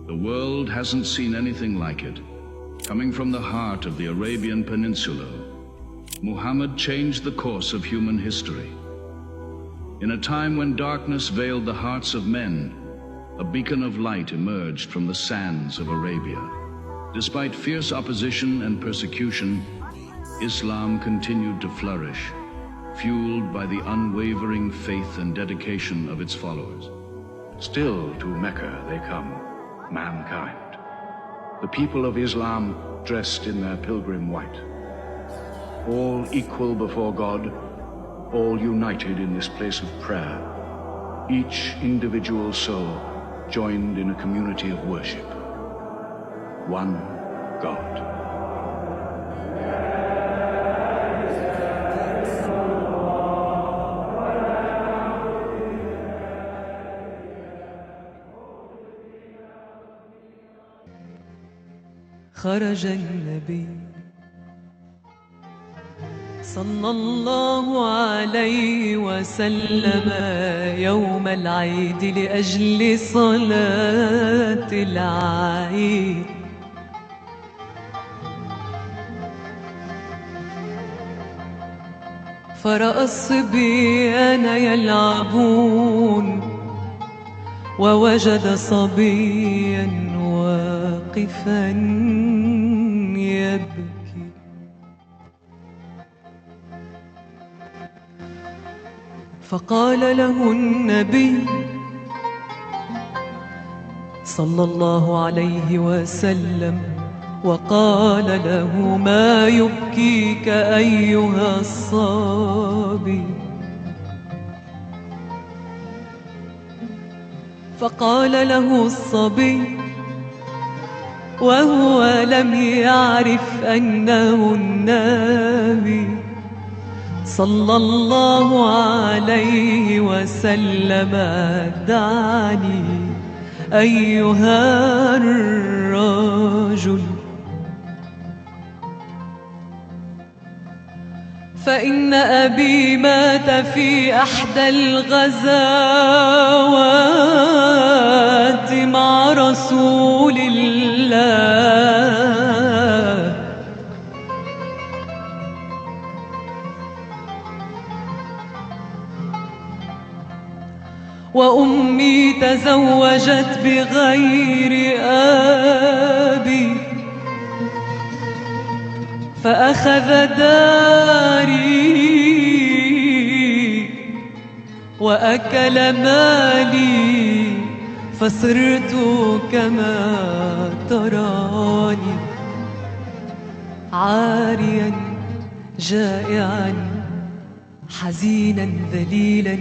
The world hasn't seen anything like it. Coming from the heart of the Arabian Peninsula, Muhammad changed the course of human history. In a time when darkness veiled the hearts of men, a beacon of light emerged from the sands of Arabia. Despite fierce opposition and persecution, Islam continued to flourish, fueled by the unwavering faith and dedication of its followers. Still to Mecca they come, mankind. The people of Islam dressed in their pilgrim white. All equal before God, all united in this place of prayer. Each individual soul joined in a community of worship. One God. خرج النبي صلى الله عليه وسلم يوم العيد لأجل صلاة العيد. فرأى الصبيان يلعبون ووجد صبيا واقفا يبكي. فقال له النبي صلى الله عليه وسلم وقال له: ما يبكيك أيها الصبي؟ فقال له الصبي وهو لم يعرف أنه النبي صلى الله عليه وسلم: دعني أيها الرجل، فإن أبي مات في إحدى الغزوات مع رسول الله، وأمي تزوجت بغير أبي، فأخذ داري وأكل مالي، فصرت كما تراني عاريا جائعا حزينا ذليلا.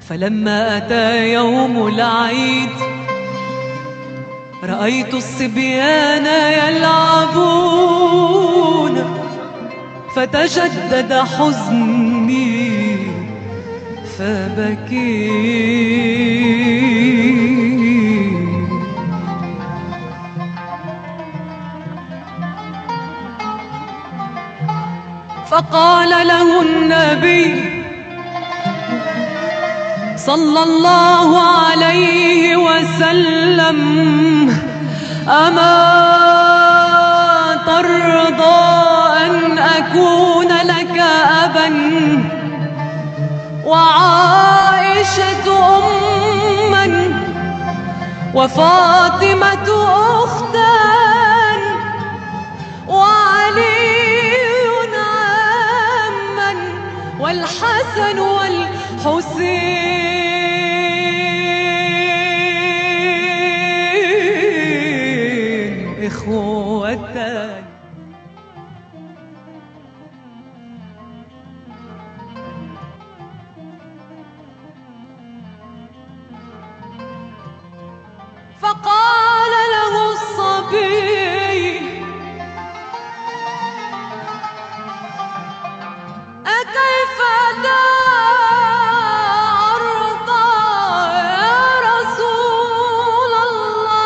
فلما أتى يوم العيد رأيت الصبيان يلعبون، فتجدد حزني فبكيت. فقال له النبي صلى الله عليه وسلم: أما ترضى أن أكون لك أبا وعائشة أما وفاطمة أختا وعلي عما والحسن والحسين إخوتان. فقال له الصبي: أكيف ترضى يا رسول الله؟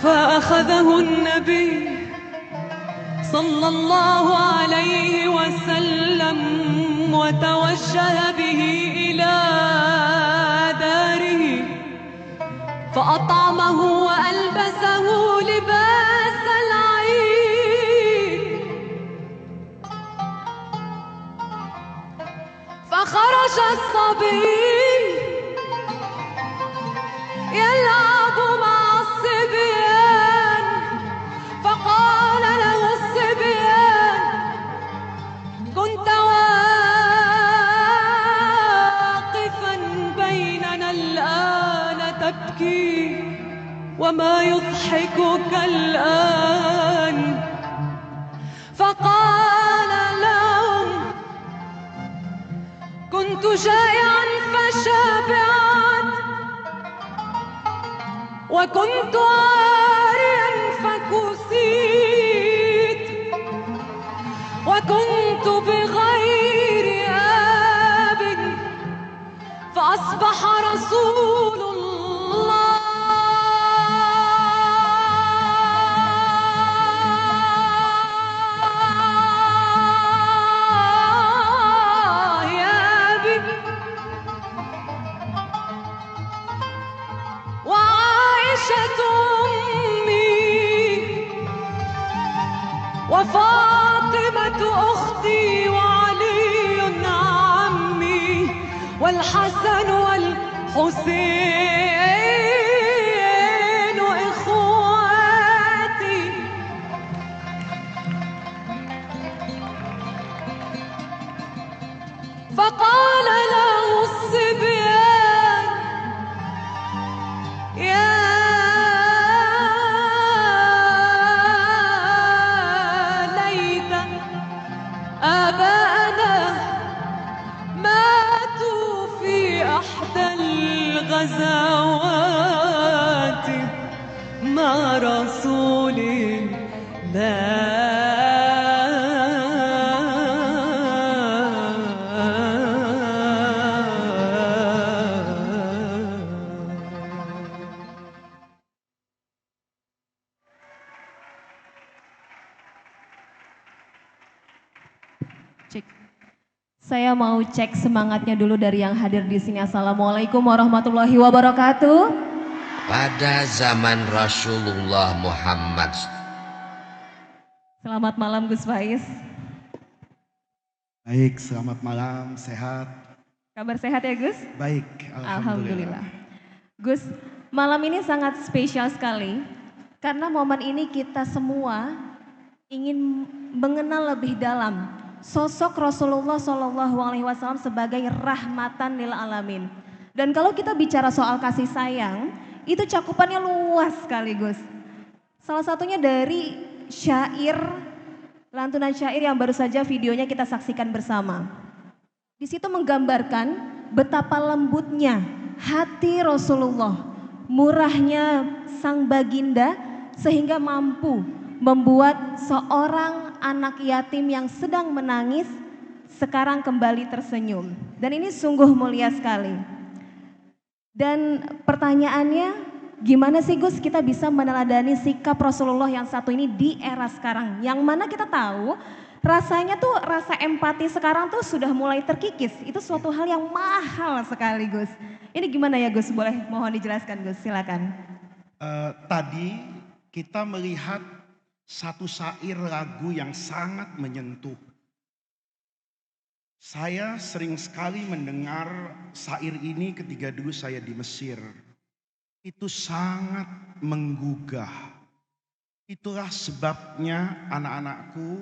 فأخذه النبي صلى الله عليه وسلم وتوجه به إلى داره فأطعمه وألبسه لباس العيد فخرج الصبي يلعب مع الصبيان فقال له الصبيان كنت واقفا بيننا الآن تبكي وما يضحكك الآن فقال لهم كنت جائعا فشبعت وكنت عاريا فكسيت وكنت بغير آب فأصبح رسول الله يا أبي وعائشة أمي وفاطمة أختي وعلي عمي والحسن والحسين إخواتي فقال له الصبيان يا ليت آباءنا ماتوا في أحدى الغزوات مع رسول الله. Cek. Saya mau cek semangatnya dulu dari yang hadir di sini. Assalamualaikum warahmatullahi wabarakatuh. Pada zaman Rasulullah Muhammad. Selamat malam Gus Faiz. Baik, selamat malam, sehat. Kabar sehat ya Gus? Baik, Alhamdulillah. Gus, malam ini sangat spesial sekali karena momen ini kita semua ingin mengenal lebih dalam sosok Rasulullah SAW sebagai rahmatan lil alamin. Dan kalau kita bicara soal kasih sayang, itu cakupannya luas sekali Gus. Salah satunya dari syair, lantunan syair yang baru saja videonya kita saksikan bersama. Di situ menggambarkan betapa lembutnya hati Rasulullah, murahnya sang baginda sehingga mampu membuat seorang anak yatim yang sedang menangis sekarang kembali tersenyum. Dan ini sungguh mulia sekali. Dan pertanyaannya, gimana sih Gus kita bisa meneladani sikap Rasulullah yang satu ini di era sekarang? Yang mana kita tahu rasanya tuh rasa empati sekarang tuh sudah mulai terkikis. Itu suatu hal yang mahal sekali Gus. Ini gimana ya Gus? Boleh mohon dijelaskan Gus, silakan. Tadi kita melihat satu syair lagu yang sangat menyentuh. Saya sering sekali mendengar syair ini ketika dulu saya di Mesir. Itu sangat menggugah. Itulah sebabnya anak-anakku,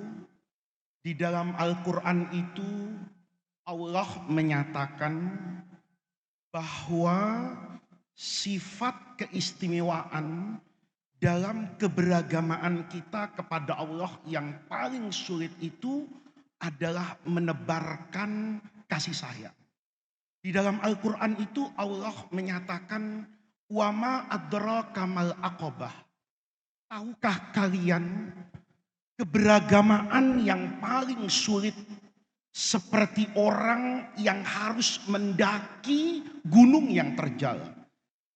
di dalam Al-Quran itu Allah menyatakan bahwa sifat keistimewaan dalam keberagamaan kita kepada Allah yang paling sulit itu adalah menebarkan kasih sayang. Di dalam Al-Quran itu Allah menyatakan wama adraka mal aqabah. Tahukah kalian keberagamaan yang paling sulit seperti orang yang harus mendaki gunung yang terjal.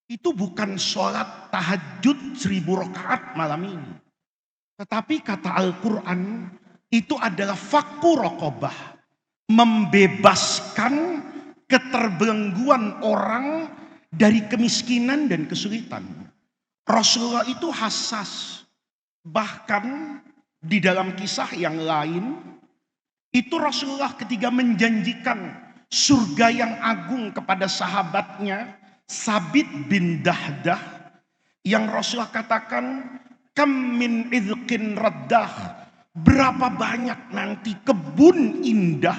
Itu bukan sholat tahajud 1000 rakaat malam ini. Tetapi kata Al-Quran itu adalah fakku rokobah. membebaskan keterbelengguan orang dari kemiskinan dan kesulitan. Rasulullah itu hassas. Bahkan di dalam kisah yang lain, itu Rasulullah ketika menjanjikan surga yang agung kepada sahabatnya, Sabit bin Dahdah, yang Rasulullah katakan, kam min idqin raddah, berapa banyak nanti kebun indah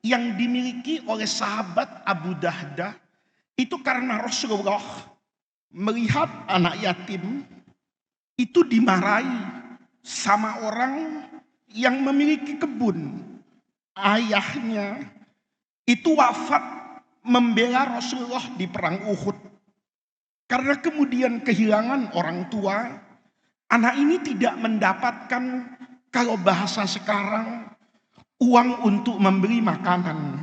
yang dimiliki oleh sahabat Abu Dahdah, itu karena Rasulullah melihat anak yatim itu dimarahi sama orang yang memiliki kebun. Ayahnya itu wafat membela Rasulullah di perang Uhud. Karena kemudian kehilangan orang tua, anak ini tidak mendapatkan, kalau bahasa sekarang, uang untuk membeli makanan.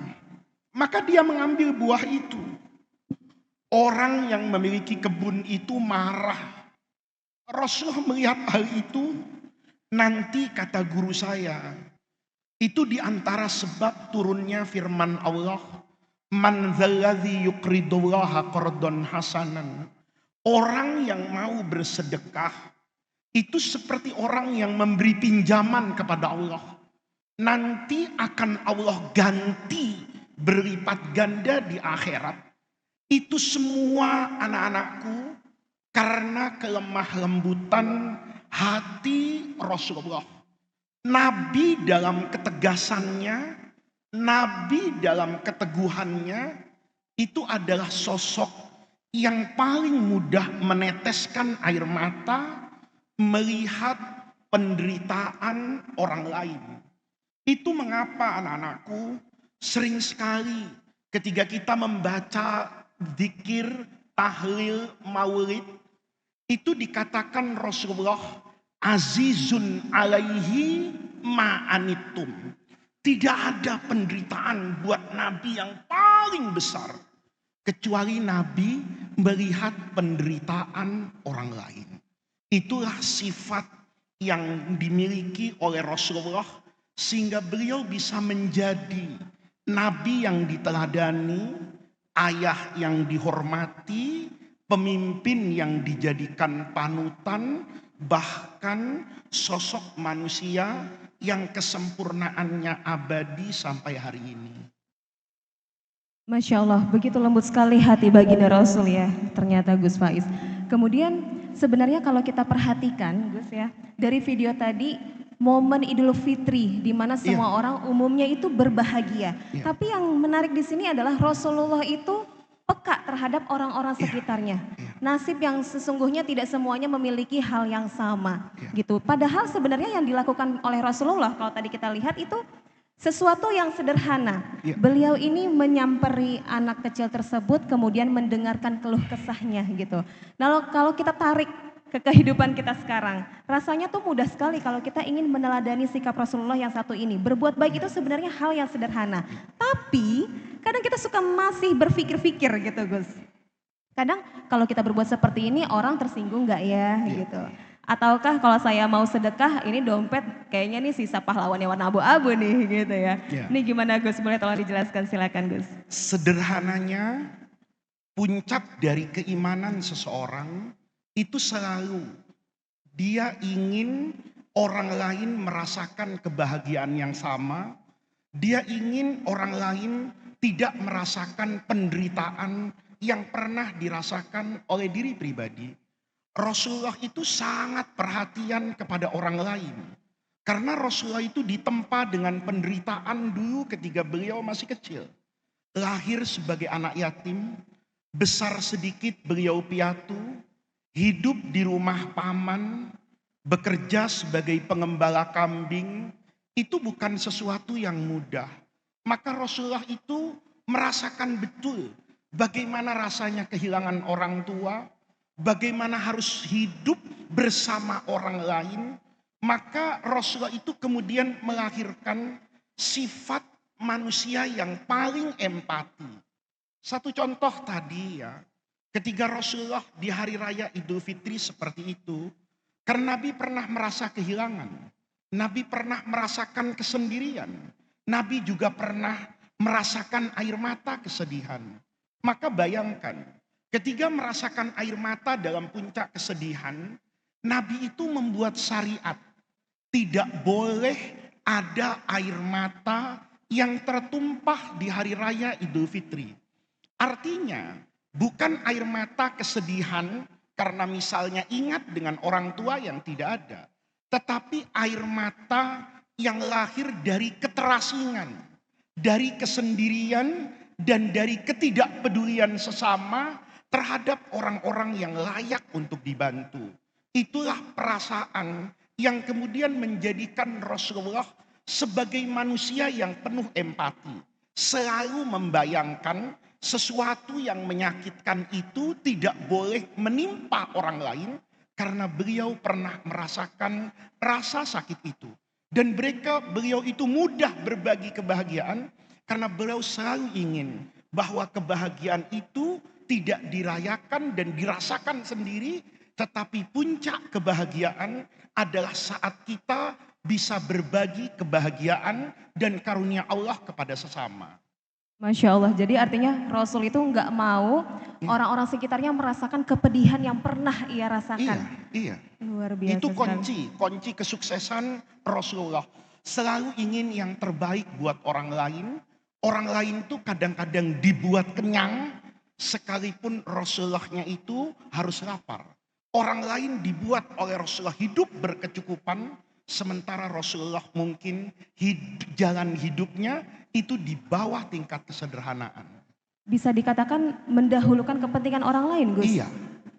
Maka dia mengambil buah itu. Orang yang memiliki kebun itu marah. Rasulullah melihat hal itu, nanti kata guru saya, itu diantara sebab turunnya firman Allah, man dzalladzi yuqridullaha qardon hasanan. Orang yang mau bersedekah itu seperti orang yang memberi pinjaman kepada Allah. Nanti akan Allah ganti berlipat ganda di akhirat. Itu semua anak-anakku karena kelemah lembutan hati Rasulullah. Nabi dalam ketegasannya, Nabi dalam keteguhannya, itu adalah sosok yang paling mudah meneteskan air mata melihat penderitaan orang lain. Itu mengapa anak-anakku sering sekali ketika kita membaca zikir, tahlil, maulid, itu dikatakan Rasulullah azizun alaihi ma'anitum. Tidak ada penderitaan buat Nabi yang paling besar kecuali Nabi melihat penderitaan orang lain. Itulah sifat yang dimiliki oleh Rasulullah sehingga beliau bisa menjadi Nabi yang diteladani, ayah yang dihormati, pemimpin yang dijadikan panutan, bahkan sosok manusia yang kesempurnaannya abadi sampai hari ini. Masya Allah, begitu lembut sekali hati baginda Rasul ya, ternyata Gus Faiz. Kemudian sebenarnya kalau kita perhatikan Gus ya, dari video tadi momen Idul Fitri di mana semua orang umumnya itu berbahagia. Tapi yang menarik di sini adalah Rasulullah itu peka terhadap orang-orang sekitarnya. Nasib yang sesungguhnya tidak semuanya memiliki hal yang sama gitu. Padahal sebenarnya yang dilakukan oleh Rasulullah kalau tadi kita lihat itu sesuatu yang sederhana. Beliau ini menyamperi anak kecil tersebut kemudian mendengarkan keluh kesahnya gitu. Nah, kalau kita tarik ke kehidupan kita sekarang, rasanya tuh mudah sekali kalau kita ingin meneladani sikap Rasulullah yang satu ini. Berbuat baik itu sebenarnya hal yang sederhana. Tapi kadang kita suka masih berpikir-pikir gitu Gus. Kadang kalau kita berbuat seperti ini orang tersinggung gak ya gitu. Ataukah kalau saya mau sedekah ini dompet kayaknya nih sisa pahlawannya warna abu-abu nih gitu ya. Ini gimana Gus, boleh tolong dijelaskan, silakan Gus. Sederhananya puncak dari keimanan seseorang itu selalu dia ingin orang lain merasakan kebahagiaan yang sama. Dia ingin orang lain tidak merasakan penderitaan yang pernah dirasakan oleh diri pribadi. Rasulullah itu sangat perhatian kepada orang lain. Karena Rasulullah itu ditempa dengan penderitaan dulu ketika beliau masih kecil. Lahir sebagai anak yatim, besar sedikit beliau piatu, hidup di rumah paman, bekerja sebagai pengembala kambing, itu bukan sesuatu yang mudah. Maka Rasulullah itu merasakan betul bagaimana rasanya kehilangan orang tua, bagaimana harus hidup bersama orang lain. Maka Rasulullah itu kemudian melahirkan sifat manusia yang paling empati. Satu contoh tadi ya, ketika Rasulullah di hari raya Idul Fitri seperti itu, karena Nabi pernah merasa kehilangan, Nabi pernah merasakan kesendirian. Nabi juga pernah merasakan air mata kesedihan. Maka bayangkan, ketika merasakan air mata dalam puncak kesedihan, Nabi itu membuat syariat. Tidak boleh ada air mata yang tertumpah di hari raya Idul Fitri. Artinya, bukan air mata kesedihan karena misalnya ingat dengan orang tua yang tidak ada. Tetapi air mata yang lahir dari keterasingan, dari kesendirian, dan dari ketidakpedulian sesama terhadap orang-orang yang layak untuk dibantu. Itulah perasaan yang kemudian menjadikan Rasulullah sebagai manusia yang penuh empati. Selalu membayangkan sesuatu yang menyakitkan itu tidak boleh menimpa orang lain, karena beliau pernah merasakan rasa sakit itu. Dan beliau itu mudah berbagi kebahagiaan, karena beliau selalu ingin bahwa kebahagiaan itu tidak dirayakan dan dirasakan sendiri, tetapi puncak kebahagiaan adalah saat kita bisa berbagi kebahagiaan dan karunia Allah kepada sesama. Masya Allah, jadi artinya Rasul itu nggak mau orang-orang sekitarnya merasakan kepedihan yang pernah ia rasakan. Iya. Luar biasa Itu sekali. kunci kesuksesan Rasulullah. Selalu ingin yang terbaik buat orang lain. Orang lain tuh kadang-kadang dibuat kenyang, sekalipun Rasulullahnya itu harus lapar. Orang lain dibuat oleh Rasulullah hidup berkecukupan, sementara Rasulullah mungkin jalan hidupnya itu di bawah tingkat kesederhanaan. Bisa dikatakan mendahulukan kepentingan orang lain, Gus? Iya,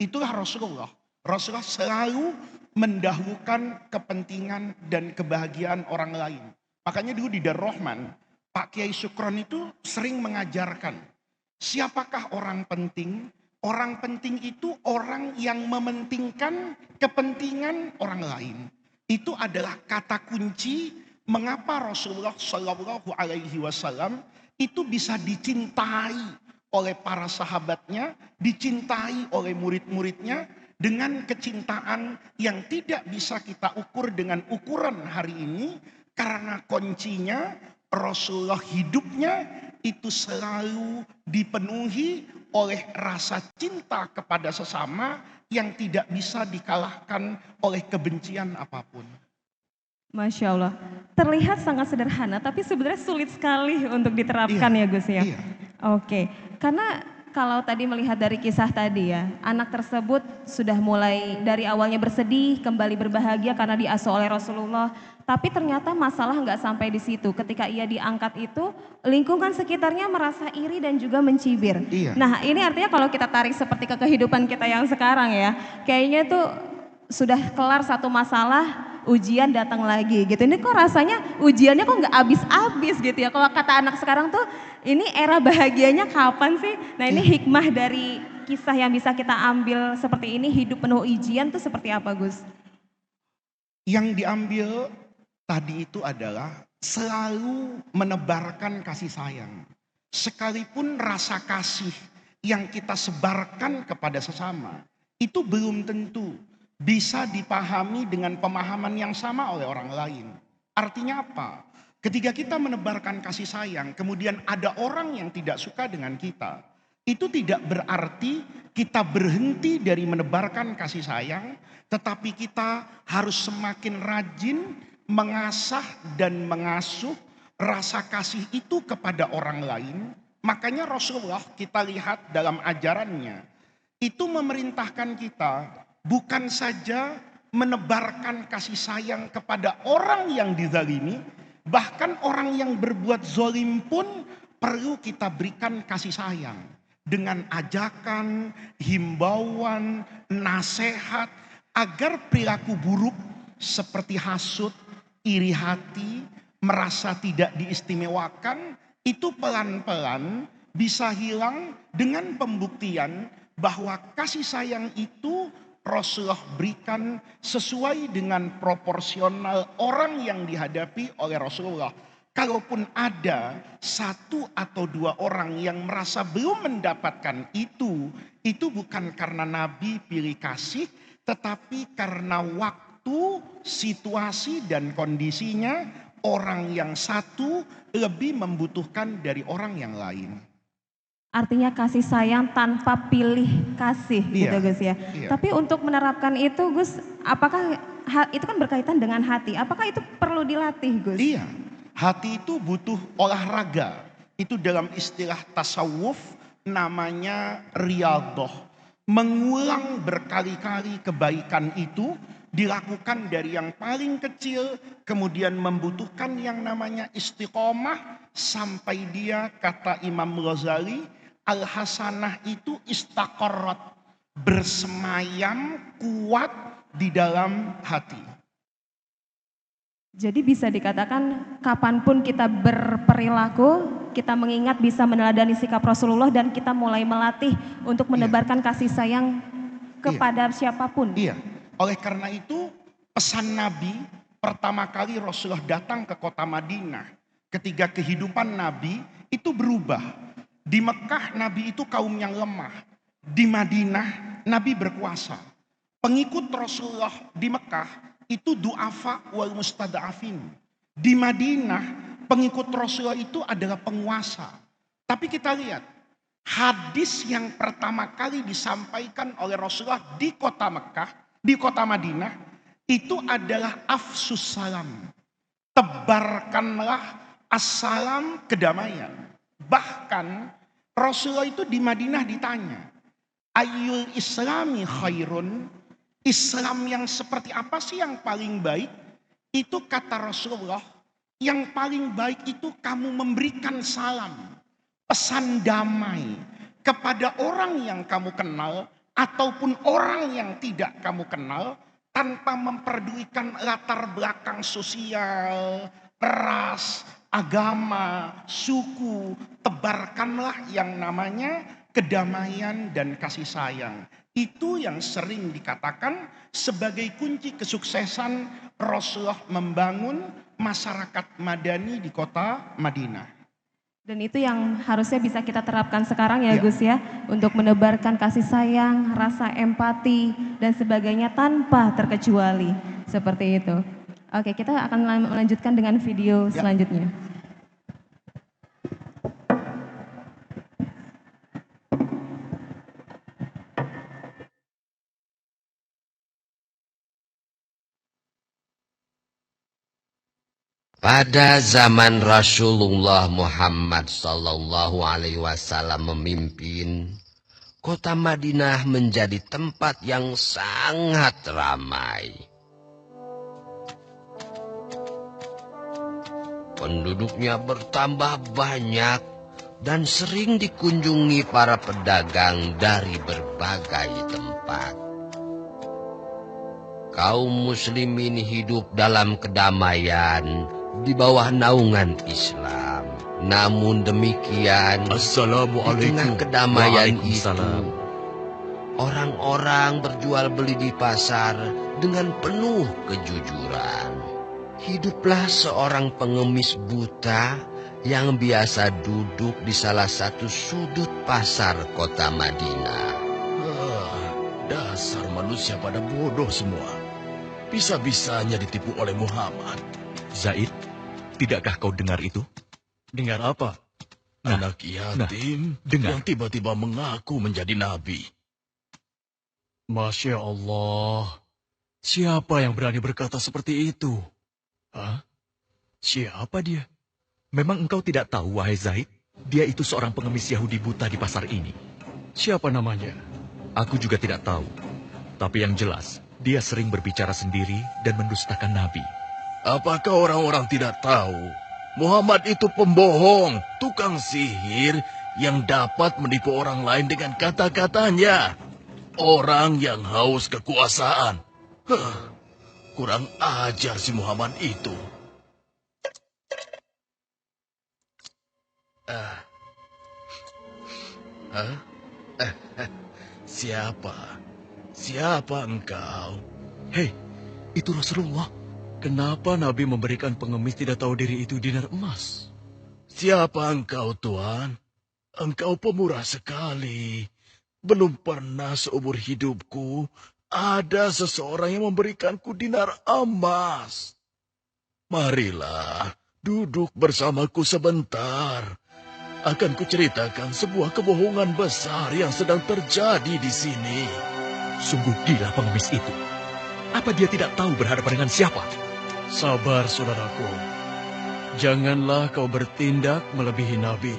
itulah Rasulullah. Rasulullah selalu mendahulukan kepentingan dan kebahagiaan orang lain. Makanya dulu di Darul Rahman, Pak Kiai Sukron itu sering mengajarkan, siapakah orang penting? Orang penting itu orang yang mementingkan kepentingan orang lain. Itu adalah kata kunci mengapa Rasulullah Shallallahu Alaihi Wasallam itu bisa dicintai oleh para sahabatnya, dicintai oleh murid-muridnya dengan kecintaan yang tidak bisa kita ukur dengan ukuran hari ini, karena kuncinya Rasulullah hidupnya itu selalu dipenuhi oleh rasa cinta kepada sesama yang tidak bisa dikalahkan oleh kebencian apapun. Masya Allah, terlihat sangat sederhana tapi sebenarnya sulit sekali untuk diterapkan ya Gus ya. Iya. Oke, karena kalau tadi melihat dari kisah tadi ya, anak tersebut sudah mulai dari awalnya bersedih, kembali berbahagia karena diasuh oleh Rasulullah. Tapi ternyata masalah nggak sampai di situ. Ketika ia diangkat itu, lingkungan sekitarnya merasa iri dan juga mencibir. Iya. Nah ini artinya kalau kita tarik seperti ke kehidupan kita yang sekarang ya, kayaknya itu sudah kelar satu masalah, ujian datang lagi gitu. Ini kok rasanya ujiannya kok nggak habis-habis gitu ya. Kalau kata anak sekarang tuh, ini era bahagianya kapan sih? Nah ini hikmah dari kisah yang bisa kita ambil seperti ini, hidup penuh ujian tuh seperti apa Gus? Yang diambil tadi itu adalah selalu menebarkan kasih sayang. Sekalipun rasa kasih yang kita sebarkan kepada sesama, itu belum tentu bisa dipahami dengan pemahaman yang sama oleh orang lain. Artinya apa? Ketika kita menebarkan kasih sayang, kemudian ada orang yang tidak suka dengan kita, itu tidak berarti kita berhenti dari menebarkan kasih sayang, tetapi kita harus semakin rajin mengasah dan mengasuh rasa kasih itu kepada orang lain. Makanya Rasulullah kita lihat dalam ajarannya, itu memerintahkan kita bukan saja menebarkan kasih sayang kepada orang yang dizalimi, bahkan orang yang berbuat zolim pun perlu kita berikan kasih sayang. Dengan ajakan, himbauan, nasihat, agar perilaku buruk seperti hasut, iri hati, merasa tidak diistimewakan, itu pelan-pelan bisa hilang dengan pembuktian bahwa kasih sayang itu Rasulullah berikan sesuai dengan proporsional orang yang dihadapi oleh Rasulullah. Kalaupun ada satu atau dua orang yang merasa belum mendapatkan itu bukan karena Nabi pilih kasih, tetapi karena waktu, situasi dan kondisinya orang yang satu lebih membutuhkan dari orang yang lain. Artinya kasih sayang tanpa pilih kasih gitu Iya, Gus ya. iya. Tapi untuk menerapkan itu Gus, apakah itu kan berkaitan dengan hati. Apakah itu perlu dilatih Gus? Iya, hati itu butuh olahraga. Itu dalam istilah tasawuf namanya riyadhah. Mengulang berkali-kali kebaikan itu dilakukan dari yang paling kecil, kemudian membutuhkan yang namanya istiqomah sampai dia, kata Imam Ghazali, al-hasanah itu istaqarrat, bersemayam kuat di dalam hati. Jadi bisa dikatakan kapanpun kita berperilaku, kita mengingat bisa meneladani sikap Rasulullah dan kita mulai melatih untuk menebarkan kasih sayang kepada siapapun. Iya, oleh karena itu pesan Nabi pertama kali Rasulullah datang ke kota Madinah. Ketika kehidupan Nabi itu berubah. Di Mekah Nabi itu kaum yang lemah. Di Madinah Nabi berkuasa. Pengikut Rasulullah di Mekah itu du'afa wal mustada'afin. Di Madinah pengikut Rasulullah itu adalah penguasa. Tapi kita lihat hadis yang pertama kali disampaikan oleh Rasulullah di kota Mekah, di kota Madinah, itu adalah afsus salam. Tebarkanlah assalam, kedamaian. Bahkan Rasulullah itu di Madinah ditanya, ayyul islami khairun, Islam yang seperti apa sih yang paling baik? Itu kata Rasulullah, yang paling baik itu kamu memberikan salam, pesan damai kepada orang yang kamu kenal ataupun orang yang tidak kamu kenal, tanpa memperdulikan latar belakang sosial, ras, agama, suku. Tebarkanlah yang namanya kedamaian dan kasih sayang. Itu yang sering dikatakan sebagai kunci kesuksesan Rasulullah membangun masyarakat madani di kota Madinah. Dan itu yang harusnya bisa kita terapkan sekarang ya Gus ya. Untuk menebarkan kasih sayang, rasa empati dan sebagainya tanpa terkecuali. Seperti itu. Oke, kita akan melanjutkan dengan video selanjutnya. Pada zaman Rasulullah Muhammad sallallahu alaihi wasallam memimpin, kota Madinah menjadi tempat yang sangat ramai. Penduduknya bertambah banyak dan sering dikunjungi para pedagang dari berbagai tempat. Kaum muslimin hidup dalam kedamaian di bawah naungan Islam. Namun demikian, di tengah kedamaian itu, orang-orang berjual beli di pasar dengan penuh kejujuran. Hiduplah seorang pengemis buta yang biasa duduk di salah satu sudut pasar kota Madinah. Dasar manusia pada bodoh semua. Bisa-bisanya ditipu oleh Muhammad. Zaid, tidakkah kau dengar itu? Dengar apa? Anak yatim dengar. yang tiba-tiba mengaku menjadi nabi. Masya Allah. Siapa yang berani berkata seperti itu? Hah? Siapa dia? Memang engkau tidak tahu, wahai Zaid? Dia itu seorang pengemis Yahudi buta di pasar ini. Siapa namanya? Aku juga tidak tahu. Tapi yang jelas, dia sering berbicara sendiri dan mendustakan Nabi. Apakah orang-orang tidak tahu? Muhammad itu pembohong, tukang sihir yang dapat menipu orang lain dengan kata-katanya. Orang yang haus kekuasaan. Kurang ajar si Muhammad itu. Siapa engkau? Hei, itu Rasulullah. Kenapa Nabi memberikan pengemis tidak tahu diri itu dinar emas? Siapa engkau, Tuan? Engkau pemurah sekali. Belum pernah seumur hidupku ada seseorang yang memberikanku dinar emas. Marilah, duduk bersamaku sebentar. Akan kuceritakan sebuah kebohongan besar yang sedang terjadi di sini. Sungguh gila pengemis itu. Apa dia tidak tahu berhadapan dengan siapa? Sabar, saudaraku. Janganlah kau bertindak melebihi Nabi.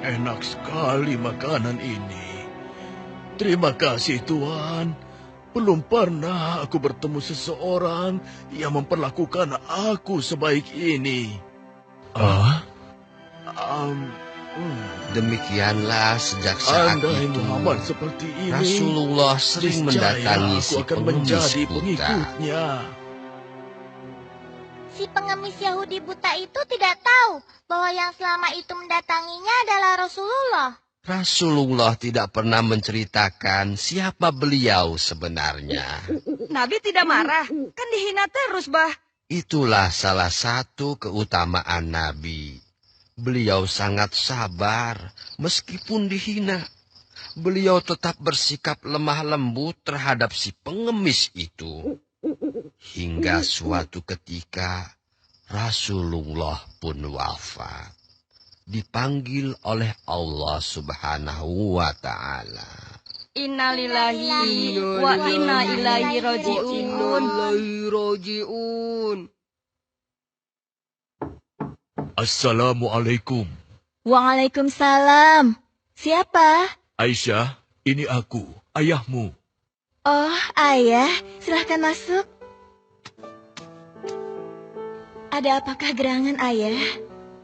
Enak sekali makanan ini. Terima kasih, Tuhan. Belum pernah aku bertemu seseorang yang memperlakukan aku sebaik ini. Demikianlah sejak saat Andai itu Muhammad seperti ini, Rasulullah sering mendatangi aku si akan pengemis menjadi buta. pengikutnya. Si pengemis Yahudi buta itu tidak tahu bahwa yang selama itu mendatanginya adalah Rasulullah. Rasulullah tidak pernah menceritakan siapa beliau sebenarnya. Nabi tidak marah, kan dihina terus, Bah. Itulah salah satu keutamaan Nabi. Beliau sangat sabar meskipun dihina. Beliau tetap bersikap lemah lembut terhadap si pengemis itu. Hingga suatu ketika Rasulullah pun wafat. Dipanggil oleh Allah Subhanahu wa Ta'ala. Innalillahi wa inna ilaihi raji'un. Assalamualaikum. Waalaikumsalam. Siapa? Aisyah, ini aku, ayahmu. Oh, ayah. Silahkan masuk. Ada apakah gerangan ayah?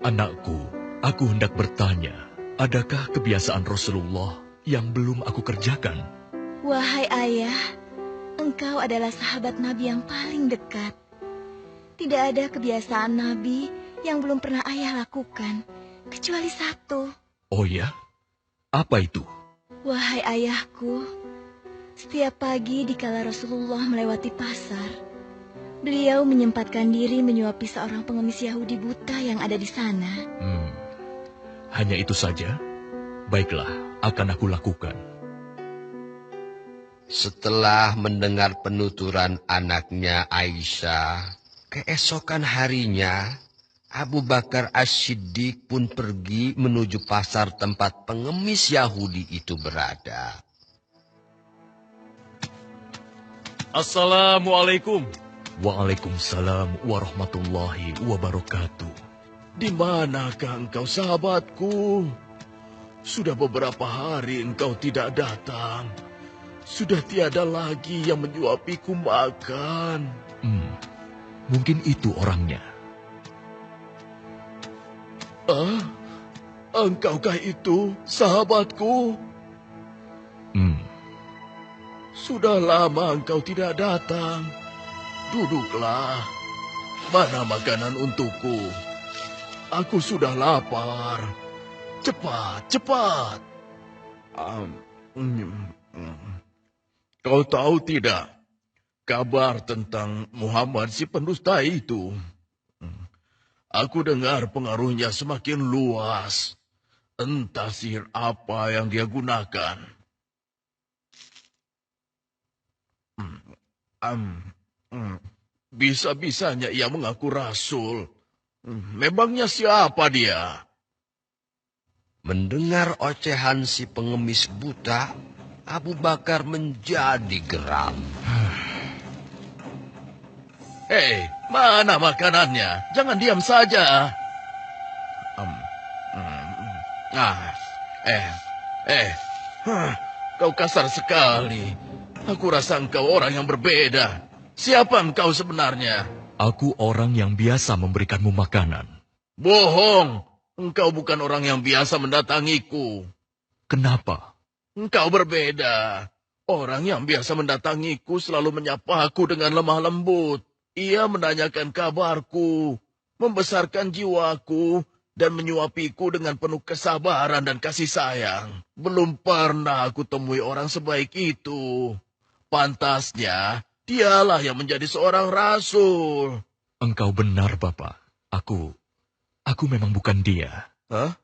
Anakku, aku hendak bertanya, adakah kebiasaan Rasulullah yang belum aku kerjakan? Wahai ayah, engkau adalah sahabat Nabi yang paling dekat. Tidak ada kebiasaan Nabi yang belum pernah ayah lakukan, kecuali satu. Oh ya? Apa itu? Wahai ayahku, setiap pagi dikala Rasulullah melewati pasar, beliau menyempatkan diri menyuapi seorang pengemis Yahudi buta yang ada di sana. Hanya itu saja? Baiklah, akan aku lakukan. Setelah mendengar penuturan anaknya Aisyah, keesokan harinya Abu Bakar As-Siddiq pun pergi menuju pasar tempat pengemis Yahudi itu berada. Assalamualaikum. Waalaikumsalam warahmatullahi wabarakatuh. Di manakah engkau, sahabatku? Sudah beberapa hari engkau tidak datang. Sudah tiada lagi yang menyuapiku makan. Mungkin itu orangnya. Engkaukah itu, sahabatku? Sudah lama engkau tidak datang. Duduklah. Mana makanan untukku? Aku sudah lapar. Cepat, cepat. Kau tahu tidak kabar tentang Muhammad si pendusta itu? Aku dengar pengaruhnya semakin luas. Entah sihir apa yang dia gunakan. Bisa-bisanya ia mengaku rasul. Memangnya siapa dia? Mendengar ocehan si pengemis buta, Abu Bakar menjadi geram. Hei, mana makanannya? Jangan diam saja. Kau kasar sekali. Aku rasa engkau orang yang berbeda. Siapa engkau sebenarnya? Aku orang yang biasa memberikanmu makanan. Bohong. Engkau bukan orang yang biasa mendatangiku. Kenapa? Engkau berbeda. Orang yang biasa mendatangiku selalu menyapaku dengan lemah lembut. Ia menanyakan kabarku, membesarkan jiwaku, dan menyuapiku dengan penuh kesabaran dan kasih sayang. Belum pernah aku temui orang sebaik itu. Pantasnya, dialah yang menjadi seorang rasul. Engkau benar, Bapak. Aku memang bukan dia. Hah?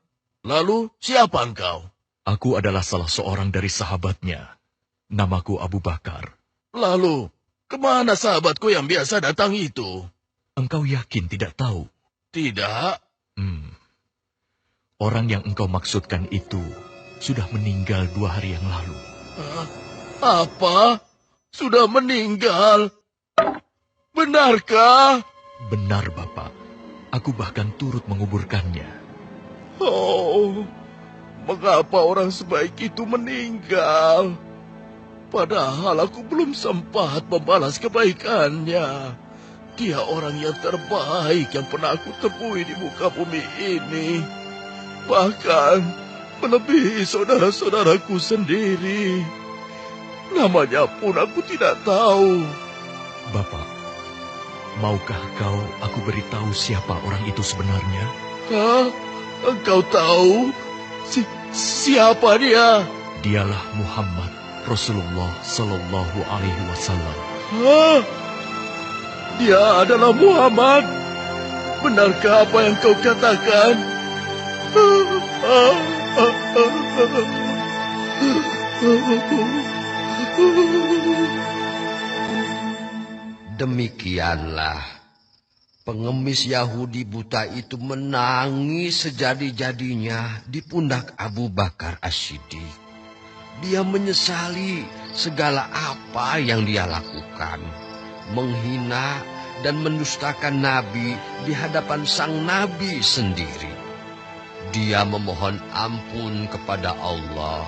Lalu, siapa engkau? Aku adalah salah seorang dari sahabatnya. Namaku Abu Bakar. Lalu, kemana sahabatku yang biasa datang itu? Engkau yakin tidak tahu? Tidak. Orang yang engkau maksudkan itu sudah meninggal 2 hari yang lalu. Apa? Sudah meninggal? Benarkah? Benar, Bapak. Aku bahkan turut menguburkannya. Oh, mengapa orang sebaik itu meninggal? Padahal aku belum sempat membalas kebaikannya. Dia orang yang terbaik yang pernah aku temui di muka bumi ini. Bahkan melebihi saudara-saudaraku sendiri. Namanya pun aku tidak tahu. Bapak, maukah kau aku beritahu siapa orang itu sebenarnya? Hah? Engkau tahu? Siapa dia? Dialah Muhammad Rasulullah Sallallahu Alaihi Wasallam. Hah? Dia adalah Muhammad? Benarkah apa yang kau katakan? Demikianlah pengemis Yahudi buta itu menangis sejadi-jadinya di pundak Abu Bakar As-Siddiq. Dia menyesali segala apa yang dia lakukan, menghina dan mendustakan Nabi di hadapan sang Nabi sendiri. Dia memohon ampun kepada Allah,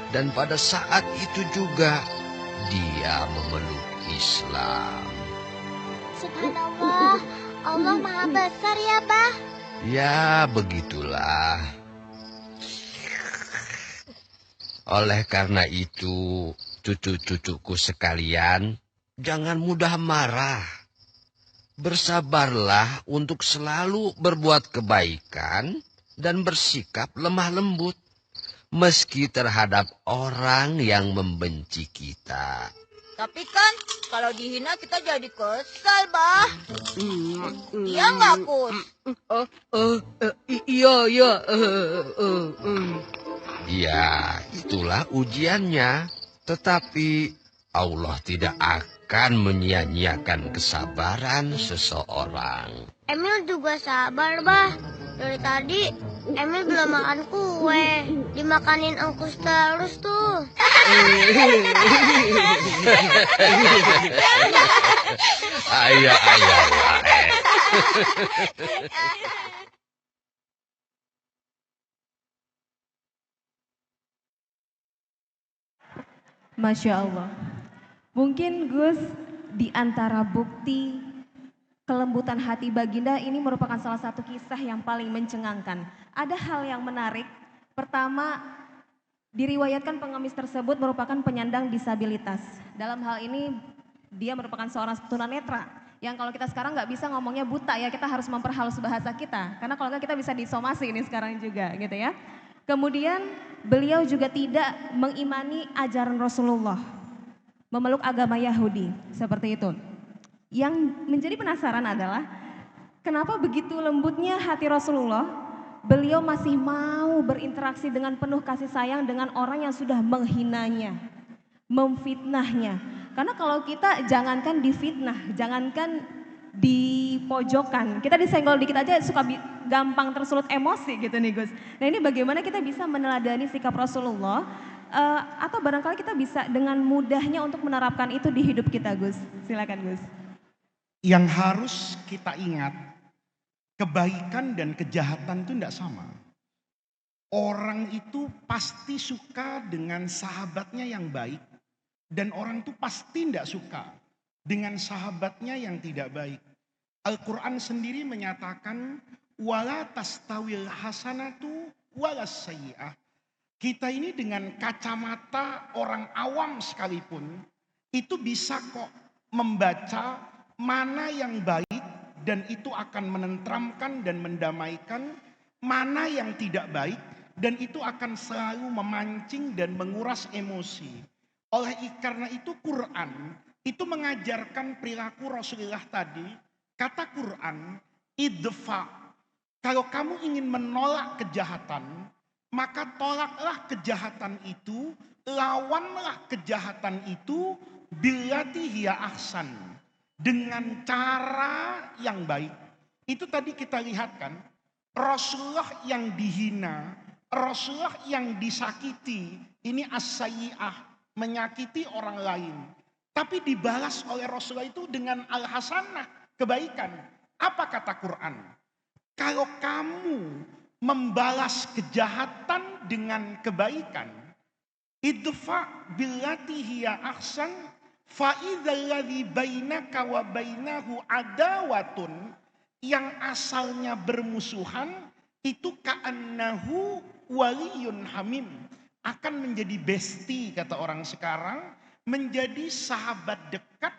dan pada saat itu juga dia memeluk Islam. Subhanallah, Allah Maha Besar ya, Bah. Ya, begitulah. Oleh karena itu, cucu-cucuku sekalian, jangan mudah marah. Bersabarlah untuk selalu berbuat kebaikan dan bersikap lemah lembut, meski terhadap orang yang membenci kita. Tapi kan kalau dihina kita jadi kesal, Bah. Iya nggak, Kus? Iya. Ya, itulah ujiannya. Tetapi Allah tidak akan menyia-nyiakan kesabaran seseorang. Emil juga sabar, Bah. Dari tadi Emil belum makan kue. Dimakanin Angkus terus tuh. Ayah. Masya Allah. Mungkin Gus, di antara bukti kelembutan hati Baginda ini merupakan salah satu kisah yang paling mencengangkan. Ada hal yang menarik. Pertama, diriwayatkan pengemis tersebut merupakan penyandang disabilitas. Dalam hal ini dia merupakan seorang tunanetra. Yang kalau kita sekarang nggak bisa ngomongnya buta ya, kita harus memperhalus bahasa kita. Karena kalau nggak kita bisa disomasi ini sekarang juga gitu ya. Kemudian beliau juga tidak mengimani ajaran Rasulullah, memeluk agama Yahudi, seperti itu. Yang menjadi penasaran adalah kenapa begitu lembutnya hati Rasulullah, beliau masih mau berinteraksi dengan penuh kasih sayang dengan orang yang sudah menghinanya, memfitnahnya. Karena kalau kita jangankan difitnah, jangankan dipojokkan, kita disenggol dikit aja suka gampang tersulut emosi gitu nih Gus. Nah ini bagaimana kita bisa meneladani sikap Rasulullah atau barangkali kita bisa dengan mudahnya untuk menerapkan itu di hidup kita Gus. Silakan Gus. Yang harus kita ingat, kebaikan dan kejahatan itu tidak sama. Orang itu pasti suka dengan sahabatnya yang baik, dan orang itu pasti tidak suka dengan sahabatnya yang tidak baik. Al-Quran sendiri menyatakan, wala tastawil hasanatu wala sayyi'ah. Kita ini dengan kacamata orang awam sekalipun, itu bisa kok membaca mana yang baik dan itu akan menenteramkan dan mendamaikan, mana yang tidak baik dan itu akan selalu memancing dan menguras emosi. Karena itu Quran itu mengajarkan perilaku Rasulullah tadi. Kata Quran, idfa Kalau kamu ingin menolak kejahatan, maka tolaklah kejahatan itu, lawanlah kejahatan itu billati hiya ahsan, dengan cara yang baik. Itu tadi kita lihat kan, Rasulullah yang dihina, Rasulullah yang disakiti, ini as-sayyi'ah, menyakiti orang lain. Tapi dibalas oleh Rasulullah itu dengan al-hasanah, kebaikan. Apa kata Quran? Kalau kamu membalas kejahatan dengan kebaikan, idfa billati hiya ahsan fa idzal ladzi bainaka wa bainahu adawatun, yang asalnya bermusuhan itu ka'annahu waliyun hamim, akan menjadi bestie kata orang sekarang, menjadi sahabat dekat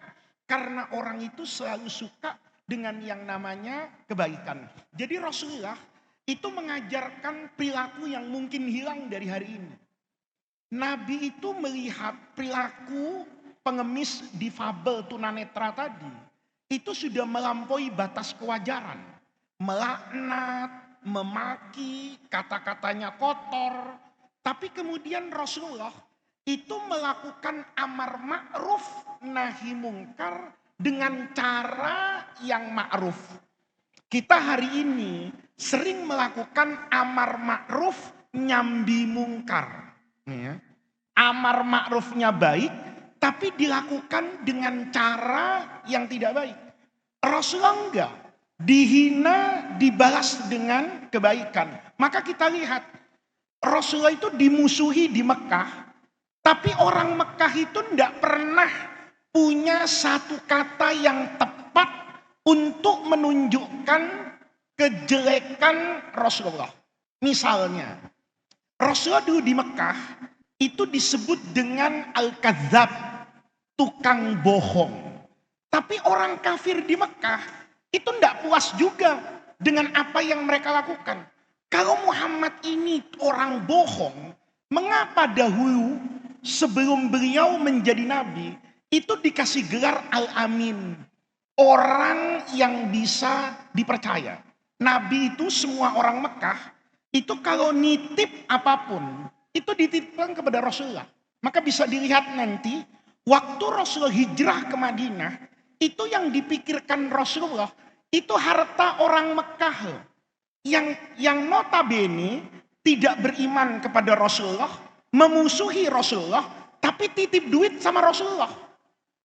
karena orang itu selalu suka dengan yang namanya kebaikan. Jadi Rasulullah itu mengajarkan perilaku yang mungkin hilang dari hari ini. Nabi itu melihat perilaku pengemis difabel tunanetra tadi, itu sudah melampaui batas kewajaran. Melaknat, memaki, kata-katanya kotor. Tapi kemudian Rasulullah itu melakukan amar ma'ruf nahi mungkar dengan cara yang ma'ruf. Kita hari ini sering melakukan amar ma'ruf nyambi mungkar. Ya. Amar ma'rufnya baik, tapi dilakukan dengan cara yang tidak baik. Rasulullah enggak. Dihina, dibalas dengan kebaikan. Maka kita lihat, Rasulullah itu dimusuhi di Mekah, tapi orang Mekah itu enggak pernah punya satu kata yang tepat untuk menunjukkan kejelekan Rasulullah. Misalnya, Rasulullah dulu di Mekah itu disebut dengan al-kadzab, tukang bohong. Tapi orang kafir di Mekah itu tidak puas juga dengan apa yang mereka lakukan. Kalau Muhammad ini orang bohong, mengapa dahulu sebelum beliau menjadi nabi itu dikasih gelar Al-Amin, orang yang bisa dipercaya. Nabi itu semua orang Mekah itu kalau nitip apapun itu dititipkan kepada Rasulullah. Maka bisa dilihat nanti waktu Rasulullah hijrah ke Madinah, itu yang dipikirkan Rasulullah itu harta orang Mekah yang notabene tidak beriman kepada Rasulullah, memusuhi Rasulullah, tapi titip duit sama Rasulullah.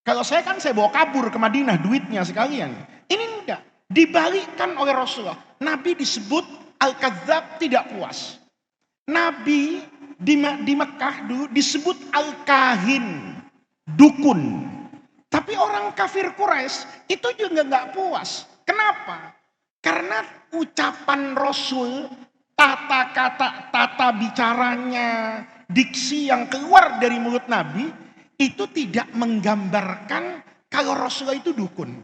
Kalau saya kan saya bawa kabur ke Madinah duitnya sekalian. Ini enggak, dibalikkan oleh Rasulullah. Nabi disebut al-kadzab, tidak puas. Nabi di Mekah dulu disebut al-kahin, dukun. Tapi orang kafir Quraisy itu juga enggak puas. Kenapa? Karena ucapan Rasul, tata bicaranya, diksi yang keluar dari mulut Nabi itu tidak menggambarkan kalau Rasulullah itu dukun.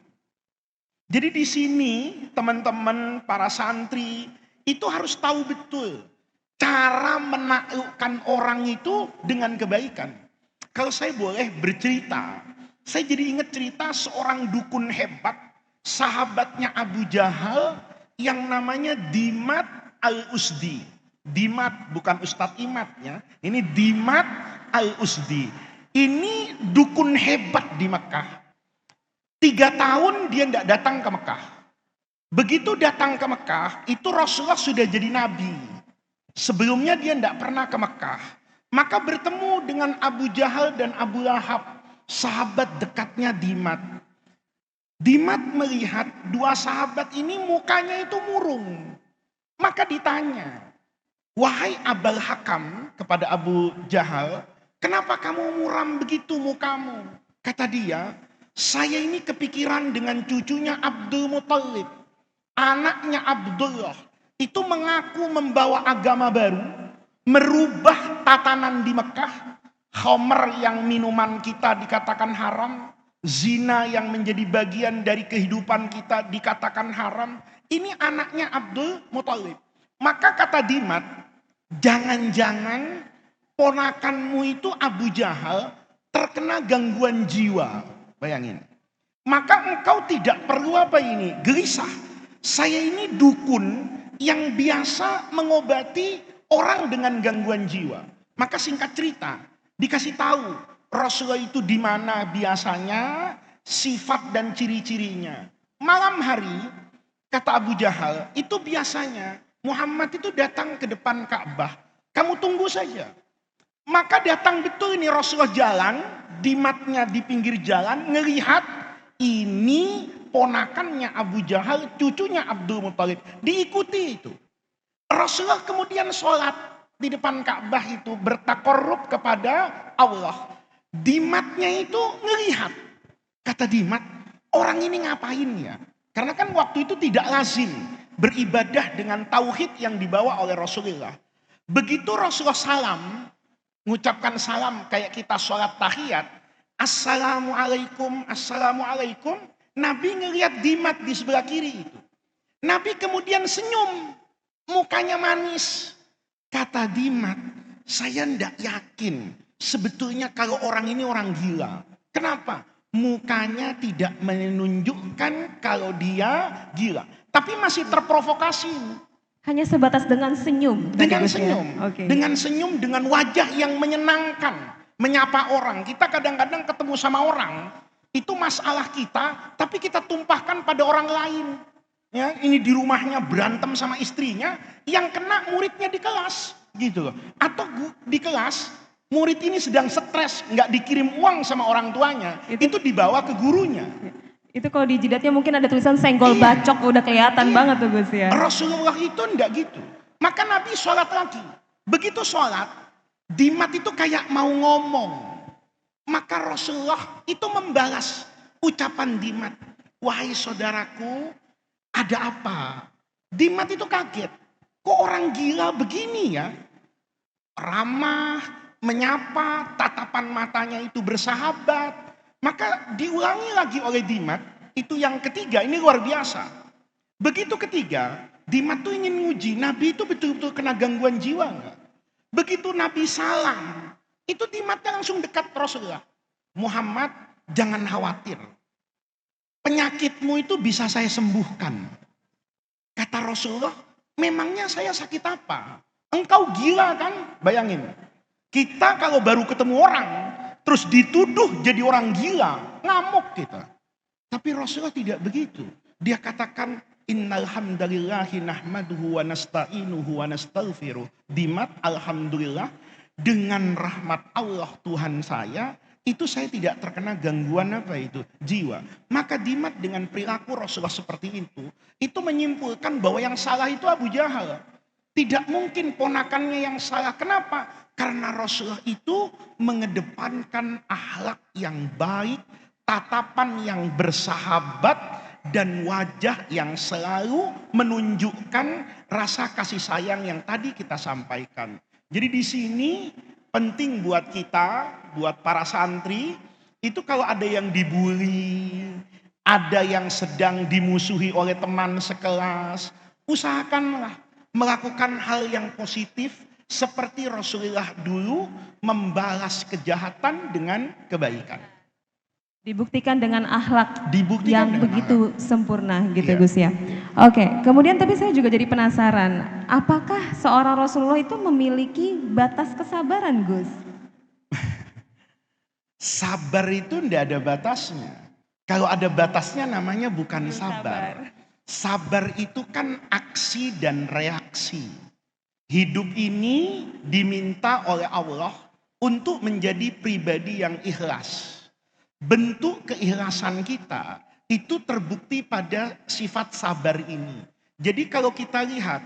Jadi di sini teman-teman para santri itu harus tahu betul cara menaklukkan orang itu dengan kebaikan. Kalau saya boleh bercerita, saya jadi ingat cerita seorang dukun hebat, sahabatnya Abu Jahal yang namanya Dimat al-Usdi. Dimat bukan Ustadz Imat ya, ini Dimat al-Usdi. Ini dukun hebat di Mekah. 3 tahun dia tidak datang ke Mekah. Begitu datang ke Mekah, itu Rasulullah sudah jadi nabi. Sebelumnya dia tidak pernah ke Mekah. Maka bertemu dengan Abu Jahal dan Abu Lahab, sahabat dekatnya Dimat. Dimat melihat dua sahabat ini mukanya itu murung. Maka ditanya, wahai Abul Hakam, kepada Abu Jahal, kenapa kamu muram begitu mukamu? Kata dia, saya ini kepikiran dengan cucunya Abdul Muthalib. Anaknya Abdullah. Itu mengaku membawa agama baru. Merubah tatanan di Mekah. Khamr yang minuman kita dikatakan haram. Zina yang menjadi bagian dari kehidupan kita dikatakan haram. Ini anaknya Abdul Muthalib. Maka kata Dimat, jangan-jangan ponakanmu itu Abu Jahal terkena gangguan jiwa. Bayangin. Maka engkau tidak perlu apa ini? Gelisah. Saya ini dukun yang biasa mengobati orang dengan gangguan jiwa. Maka singkat cerita, dikasih tahu Rasulullah itu di mana biasanya, sifat dan ciri-cirinya. Malam hari, kata Abu Jahal, itu biasanya Muhammad itu datang ke depan Ka'bah. Kamu tunggu saja. Maka datang betul ini Rasulullah jalan, dimatnya di pinggir jalan, ngelihat ini ponakannya Abu Jahal, cucunya Abdul Muthalib. Diikuti itu. Rasulullah kemudian sholat di depan Ka'bah itu, bertakorrub kepada Allah. Dimatnya itu ngelihat. Kata Dimat, orang ini ngapain ya? Karena kan waktu itu tidak lazim beribadah dengan tauhid yang dibawa oleh Rasulullah. Begitu Rasulullah salam, mengucapkan salam kayak kita sholat tahiyat, Assalamualaikum, Assalamualaikum. Nabi ngelihat Dimat di sebelah kiri itu. Nabi kemudian senyum, mukanya manis. Kata Dimat, saya tidak yakin sebetulnya kalau orang ini orang gila. Kenapa? Mukanya tidak menunjukkan kalau dia gila. Tapi masih terprovokasi. Hanya sebatas dengan senyum. Dengan Gus, senyum. ya? Okay. Dengan senyum, dengan wajah yang menyenangkan. Menyapa orang. Kita kadang-kadang ketemu sama orang. Itu masalah kita, tapi kita tumpahkan pada orang lain. Ya, ini di rumahnya berantem sama istrinya, yang kena muridnya di kelas. Gitu loh. Atau di kelas, murid ini sedang stres, nggak dikirim uang sama orang tuanya, itu dibawa ke gurunya. Itu kalau di jidatnya mungkin ada tulisan senggol bacok, udah kelihatan banget tuh Gus ya. Rasulullah itu enggak gitu. Maka Nabi sholat lagi. Begitu sholat, Dimat itu kayak mau ngomong. Maka Rasulullah itu membalas ucapan Dimat. Wahai saudaraku, ada apa? Dimat itu kaget. Kok orang gila begini ya? Ramah, menyapa, tatapan matanya itu bersahabat. Maka diulangi lagi oleh Dimat, itu yang ketiga, ini luar biasa. Begitu ketiga, Dimat tuh ingin nguji, Nabi itu betul-betul kena gangguan jiwa enggak? Begitu Nabi salam, itu Dimatnya langsung dekat Rasulullah. Muhammad, jangan khawatir. Penyakitmu itu bisa saya sembuhkan. Kata Rasulullah, memangnya saya sakit apa? Engkau gila kan? Bayangin. Kita kalau baru ketemu orang, terus dituduh jadi orang gila, ngamuk kita. Tapi Rasulullah tidak begitu. Dia katakan, innal hamdalillahi nahmaduhu wa nasta'inuhu wa nastaghfiruh. Dimat, alhamdulillah, dengan rahmat Allah Tuhan saya, itu saya tidak terkena gangguan apa itu? Jiwa. Maka Dimat dengan perilaku Rasulullah seperti itu menyimpulkan bahwa yang salah itu Abu Jahal. Tidak mungkin ponakannya yang salah. Kenapa? Karena Rasulullah itu mengedepankan akhlak yang baik, tatapan yang bersahabat, dan wajah yang selalu menunjukkan rasa kasih sayang yang tadi kita sampaikan. Jadi di sini penting buat kita, buat para santri, itu kalau ada yang dibully, ada yang sedang dimusuhi oleh teman sekelas, usahakanlah melakukan hal yang positif seperti Rasulullah dulu membalas kejahatan dengan kebaikan. Dibuktikan dengan akhlak yang dengan begitu sempurna gitu Gus ya. Oke, kemudian tapi saya juga jadi penasaran, apakah seorang Rasulullah itu memiliki batas kesabaran Gus? Sabar itu tidak ada batasnya. Kalau ada batasnya namanya bukan sabar. Sabar itu kan aksi dan reaksi. Hidup ini diminta oleh Allah untuk menjadi pribadi yang ikhlas. Bentuk keikhlasan kita itu terbukti pada sifat sabar ini. Jadi kalau kita lihat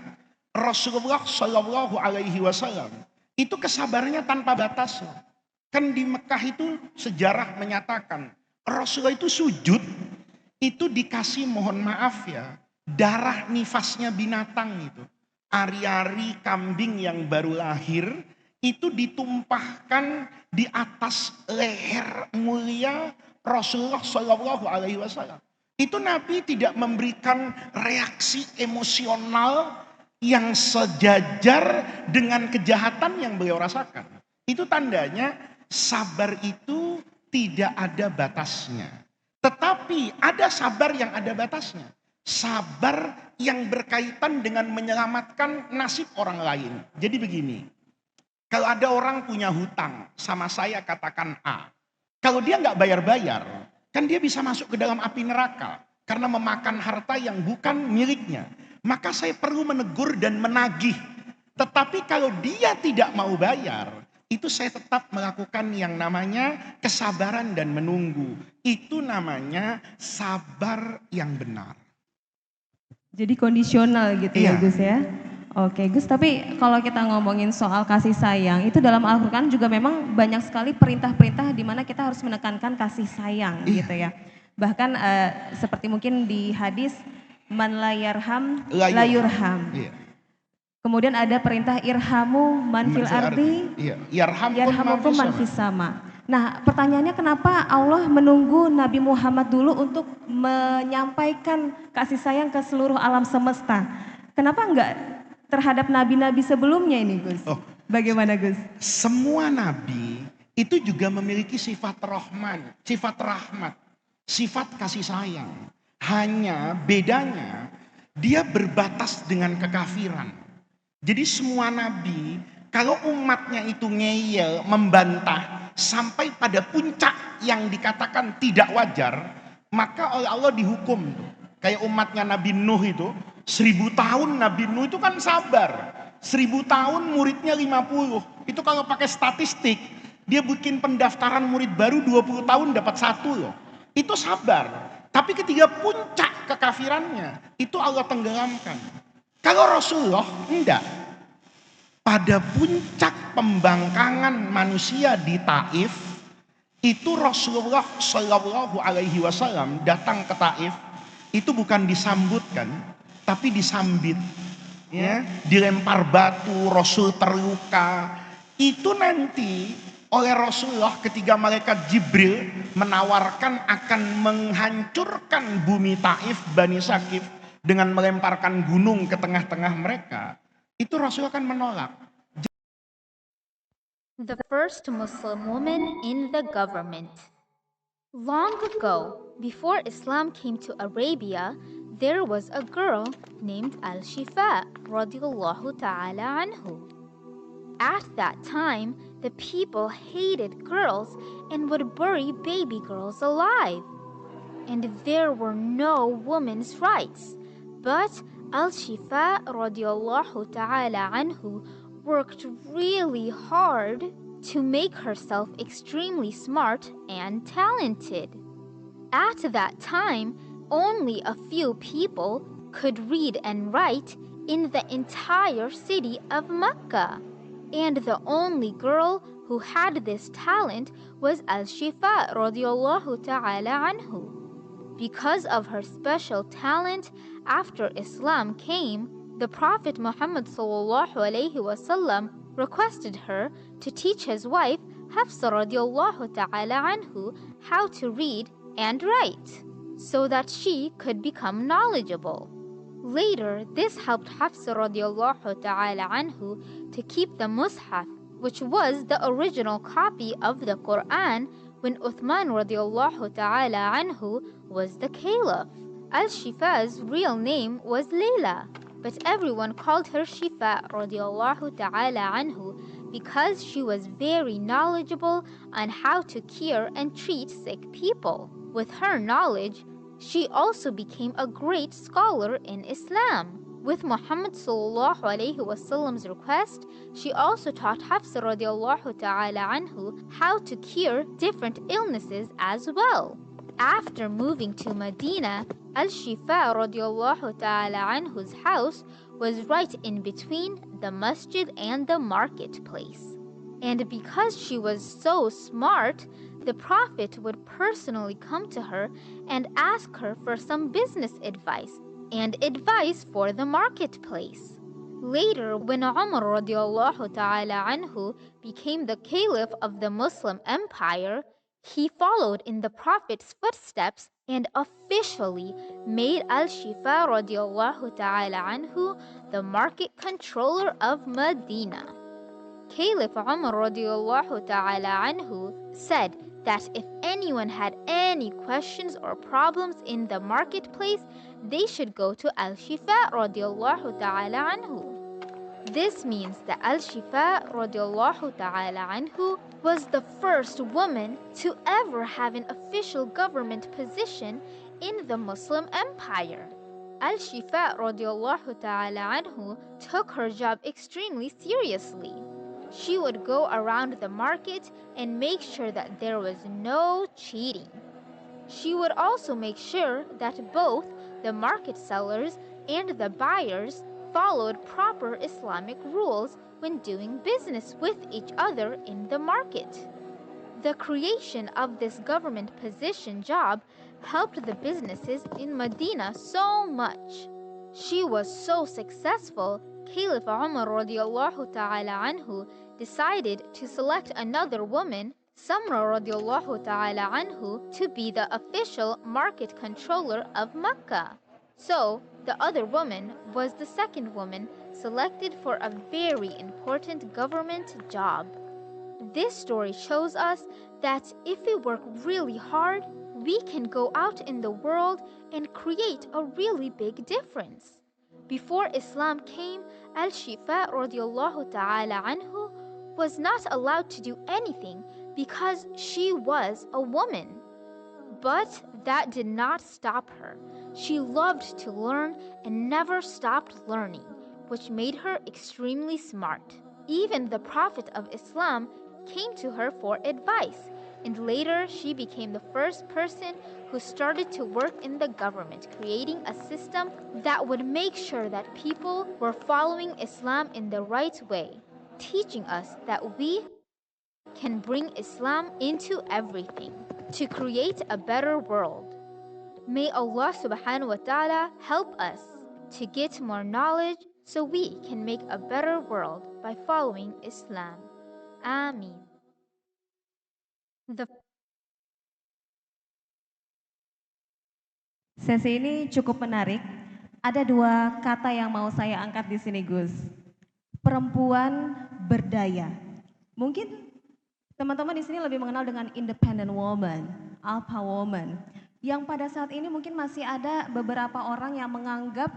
Rasulullah Shallallahu Alaihi Wasallam itu kesabarannya tanpa batas. Kan di Mekah itu sejarah menyatakan Rasulullah itu sujud itu dikasih mohon maaf ya darah nifasnya binatang itu. Ari-ari kambing yang baru lahir itu ditumpahkan di atas leher mulia Rasulullah Shallallahu Alaihi Wasallam. Itu Nabi tidak memberikan reaksi emosional yang sejajar dengan kejahatan yang beliau rasakan. Itu tandanya sabar itu tidak ada batasnya. Tetapi ada sabar yang ada batasnya. Sabar yang berkaitan dengan menyelamatkan nasib orang lain. Jadi begini, kalau ada orang punya hutang sama saya katakan A. Kalau dia nggak bayar-bayar, kan dia bisa masuk ke dalam api neraka. Karena memakan harta yang bukan miliknya. Maka saya perlu menegur dan menagih. Tetapi kalau dia tidak mau bayar, itu saya tetap melakukan yang namanya kesabaran dan menunggu. Itu namanya sabar yang benar. Jadi kondisional gitu ya Iya. Gus ya. Oke Gus, tapi kalau kita ngomongin soal kasih sayang, itu dalam Al-Quran juga memang banyak sekali perintah-perintah di mana kita harus menekankan kasih sayang gitu ya. Bahkan seperti mungkin di hadis, man la yarham la yurham. Iya. Kemudian ada perintah irhamu man fil ardi Iya. yarhamukum man fis sama. Nah pertanyaannya kenapa Allah menunggu Nabi Muhammad dulu untuk menyampaikan kasih sayang ke seluruh alam semesta? Kenapa enggak terhadap nabi-nabi sebelumnya ini Gus? Bagaimana Gus? Semua nabi itu juga memiliki sifat rahman, sifat rahmat, sifat kasih sayang. Hanya bedanya dia berbatas dengan kekafiran. Jadi semua nabi kalau umatnya itu ngeyel, membantah sampai pada puncak yang dikatakan tidak wajar, maka oleh Allah dihukum. Kayak umatnya Nabi Nuh itu, 1000 tahun Nabi Nuh itu kan sabar. 1000 tahun muridnya 50. Itu kalau pakai statistik, dia bikin pendaftaran murid baru 20 tahun dapat 1 loh. Itu sabar. Tapi ketika puncak kekafirannya, itu Allah tenggelamkan. Kalau Rasulullah enggak. Pada puncak pembangkangan manusia di Taif, itu Rasulullah Shallallahu Alaihi Wasallam datang ke Taif, itu bukan disambutkan, tapi disambit, ya, dilempar batu, Rasul terluka. Itu nanti oleh Rasulullah ketika malaikat Jibril menawarkan akan menghancurkan bumi Taif, Bani Sakif dengan melemparkan gunung ke tengah-tengah mereka. Itu Rasul akan menolak. The first Muslim woman in the government. Long ago, before Islam came to Arabia, there was a girl named Al-Shifa radiyallahu ta'ala anhu. At that time, the people hated girls and would bury baby girls alive. And there were no women's rights. But Al-Shifa radiyallahu ta'ala anhu worked really hard to make herself extremely smart and talented. At that time, only a few people could read and write in the entire city of Mecca. And the only girl who had this talent was Al-Shifa radiyallahu ta'ala anhu. Because of her special talent, after Islam came, the Prophet Muhammad sallallahu alaihi wasallam requested her to teach his wife Hafsa radiyallahu ta'ala anhu how to read and write, so that she could become knowledgeable. Later, this helped Hafsa radiyallahu ta'ala anhu to keep the Mus'haf, which was the original copy of the Quran, when Uthman radiyallahu ta'ala anhu was the caliph. Al-Shifa's real name was Layla, but everyone called her Shifa radiyallahu ta'ala anhu because she was very knowledgeable on how to cure and treat sick people. With her knowledge, she also became a great scholar in Islam. With Muhammad sallallahu alaihi wasallam's request, she also taught Hafsa radiyallahu ta'ala anhu how to cure different illnesses as well. After moving to Medina, Al-Shifa radiyallahu ta'ala anhu's house was right in between the masjid and the marketplace. And because she was so smart, the Prophet would personally come to her and ask her for some business advice and advice for the marketplace. Later, when Umar radiyallahu ta'ala anhu became the caliph of the Muslim empire, he followed in the Prophet's footsteps and officially made Al-Shifa radiyallahu ta'ala anhu the market controller of Medina. Caliph Umar radiyallahu ta'ala anhu said that if anyone had any questions or problems in the marketplace, they should go to Al-Shifa radiallahu ta'ala anhu. This means that Al-Shifa radiallahu ta'ala anhu was the first woman to ever have an official government position in the Muslim empire. Al-Shifa radiallahu ta'ala anhu took her job extremely seriously. She would go around the market and make sure that there was no cheating. She would also make sure that both the market sellers and the buyers followed proper Islamic rules when doing business with each other in the market. The creation of this government position job helped the businesses in Medina so much. She was so successful, Caliph Umar radiallahu ta'ala anhu decided to select another woman, Samra radiallahu ta'ala anhu, to be the official market controller of Mecca. So, the other woman was the second woman selected for a very important government job. This story shows us that if we work really hard, we can go out in the world and create a really big difference. Before Islam came, Al-Shifa radiallahu ta'ala anhu was not allowed to do anything because she was a woman. But that did not stop her. She loved to learn and never stopped learning, which made her extremely smart. Even the Prophet of Islam came to her for advice, and later she became the first person who started to work in the government, creating a system that would make sure that people were following Islam in the right way, teaching us that we can bring Islam into everything to create a better world. May Allah subhanahu wa ta'ala help us to get more knowledge so we can make a better world by following Islam. Ameen. Sesi ini cukup menarik. Ada dua kata yang mau saya angkat di sini, Gus. Perempuan berdaya. Mungkin teman-teman di sini lebih mengenal dengan independent woman, alpha woman. Yang pada saat ini mungkin masih ada beberapa orang yang menganggap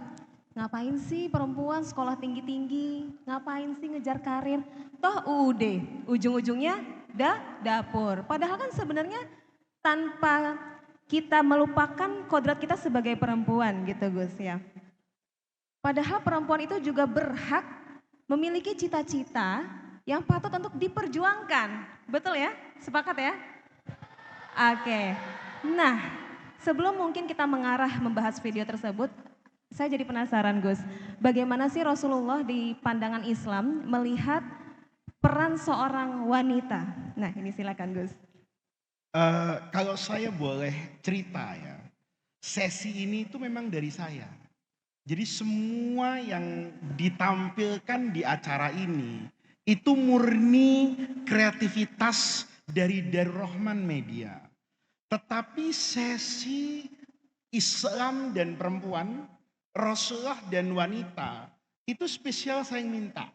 ngapain sih perempuan sekolah tinggi-tinggi, ngapain sih ngejar karir, toh UUD, ujung-ujungnya dapur. Padahal kan sebenarnya tanpa kita melupakan kodrat kita sebagai perempuan gitu Gus ya. Padahal perempuan itu juga berhak memiliki cita-cita yang patut untuk diperjuangkan. Betul ya? Sepakat ya? Oke. Nah, sebelum mungkin kita mengarah membahas video tersebut, saya jadi penasaran Gus. Bagaimana sih Rasulullah di pandangan Islam melihat peran seorang wanita? Nah ini silakan Gus. Kalau saya boleh cerita ya, sesi ini itu memang dari saya. Jadi semua yang ditampilkan di acara ini itu murni kreativitas dari Darur Rahman Media. Tetapi sesi Islam dan perempuan, Rasulullah dan wanita itu spesial saya minta.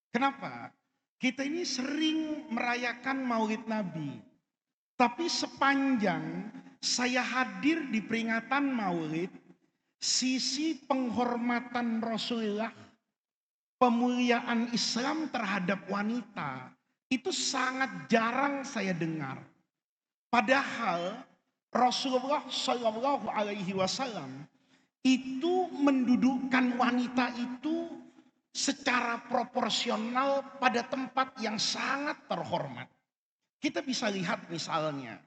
Kenapa? Kita ini sering merayakan Maulid Nabi. Tapi sepanjang saya hadir di peringatan Maulid, sisi penghormatan Rasulullah, pemuliaan Islam terhadap wanita, itu sangat jarang saya dengar. Padahal Rasulullah Shallallahu Alaihi Wasallam itu mendudukkan wanita itu secara proporsional pada tempat yang sangat terhormat. Kita bisa lihat misalnya,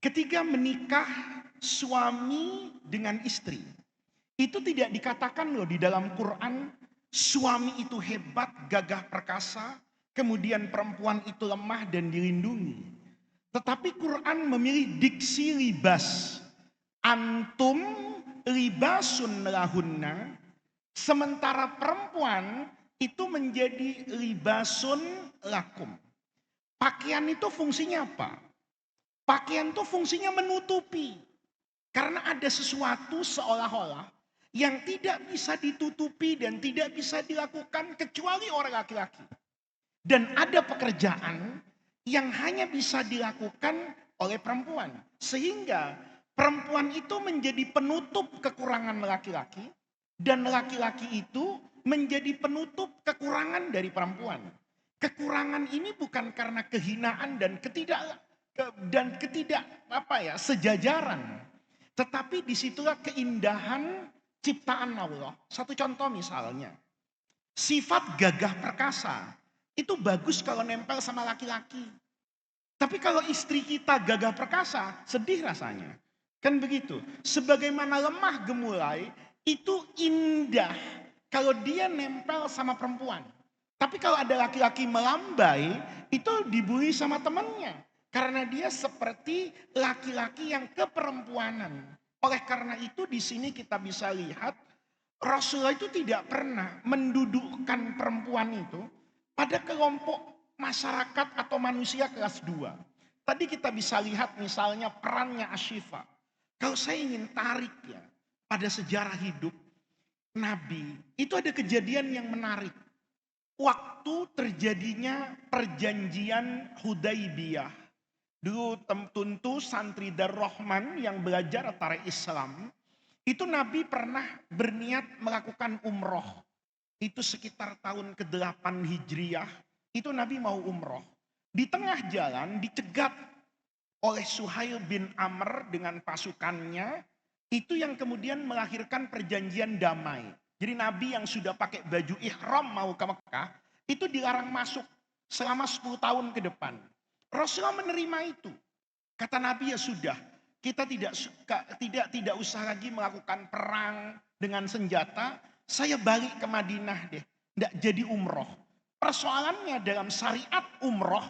ketika menikah suami dengan istri, itu tidak dikatakan loh di dalam Quran, suami itu hebat, gagah perkasa, kemudian perempuan itu lemah dan dilindungi. Tetapi Quran memilih diksi libas, antum libasun lahunna, sementara perempuan itu menjadi libasun lakum. Pakaian itu fungsinya apa? Pakaian itu fungsinya menutupi. Karena ada sesuatu seolah-olah yang tidak bisa ditutupi dan tidak bisa dilakukan kecuali orang laki-laki. Dan ada pekerjaan yang hanya bisa dilakukan oleh perempuan. Sehingga perempuan itu menjadi penutup kekurangan laki-laki, dan laki-laki itu menjadi penutup kekurangan dari perempuan. Kekurangan ini bukan karena kehinaan dan ketidak sejajaran, tetapi disitulah keindahan ciptaan Allah. Satu contoh misalnya, sifat gagah perkasa itu bagus kalau nempel sama laki-laki. Tapi kalau istri kita gagah perkasa, sedih rasanya. Kan begitu. Sebagaimana lemah gemulai, itu indah kalau dia nempel sama perempuan. Tapi kalau ada laki-laki melambai, itu dibully sama temannya. Karena dia seperti laki-laki yang keperempuanan. Oleh karena itu di sini kita bisa lihat, Rasulullah itu tidak pernah mendudukkan perempuan itu pada kelompok masyarakat atau manusia kelas 2. Tadi kita bisa lihat misalnya perannya Ashifa. Kalau saya ingin tarik ya, pada sejarah hidup Nabi, itu ada kejadian yang menarik. Waktu terjadinya perjanjian Hudaibiyah. Dulu tentu santri Darrohman yang belajar tentang Islam, itu Nabi pernah berniat melakukan umroh. Itu sekitar tahun ke-8 Hijriyah, itu Nabi mau umroh. Di tengah jalan dicegat oleh Suhail bin Amr dengan pasukannya, itu yang kemudian melahirkan perjanjian damai. Jadi Nabi yang sudah pakai baju ihram mau ke Mekah, itu dilarang masuk selama 10 tahun ke depan. Rasulullah menerima itu. Kata Nabi, ya sudah, kita tidak usah lagi melakukan perang dengan senjata, saya balik ke Madinah deh, tidak jadi umroh. Persoalannya dalam syariat umroh,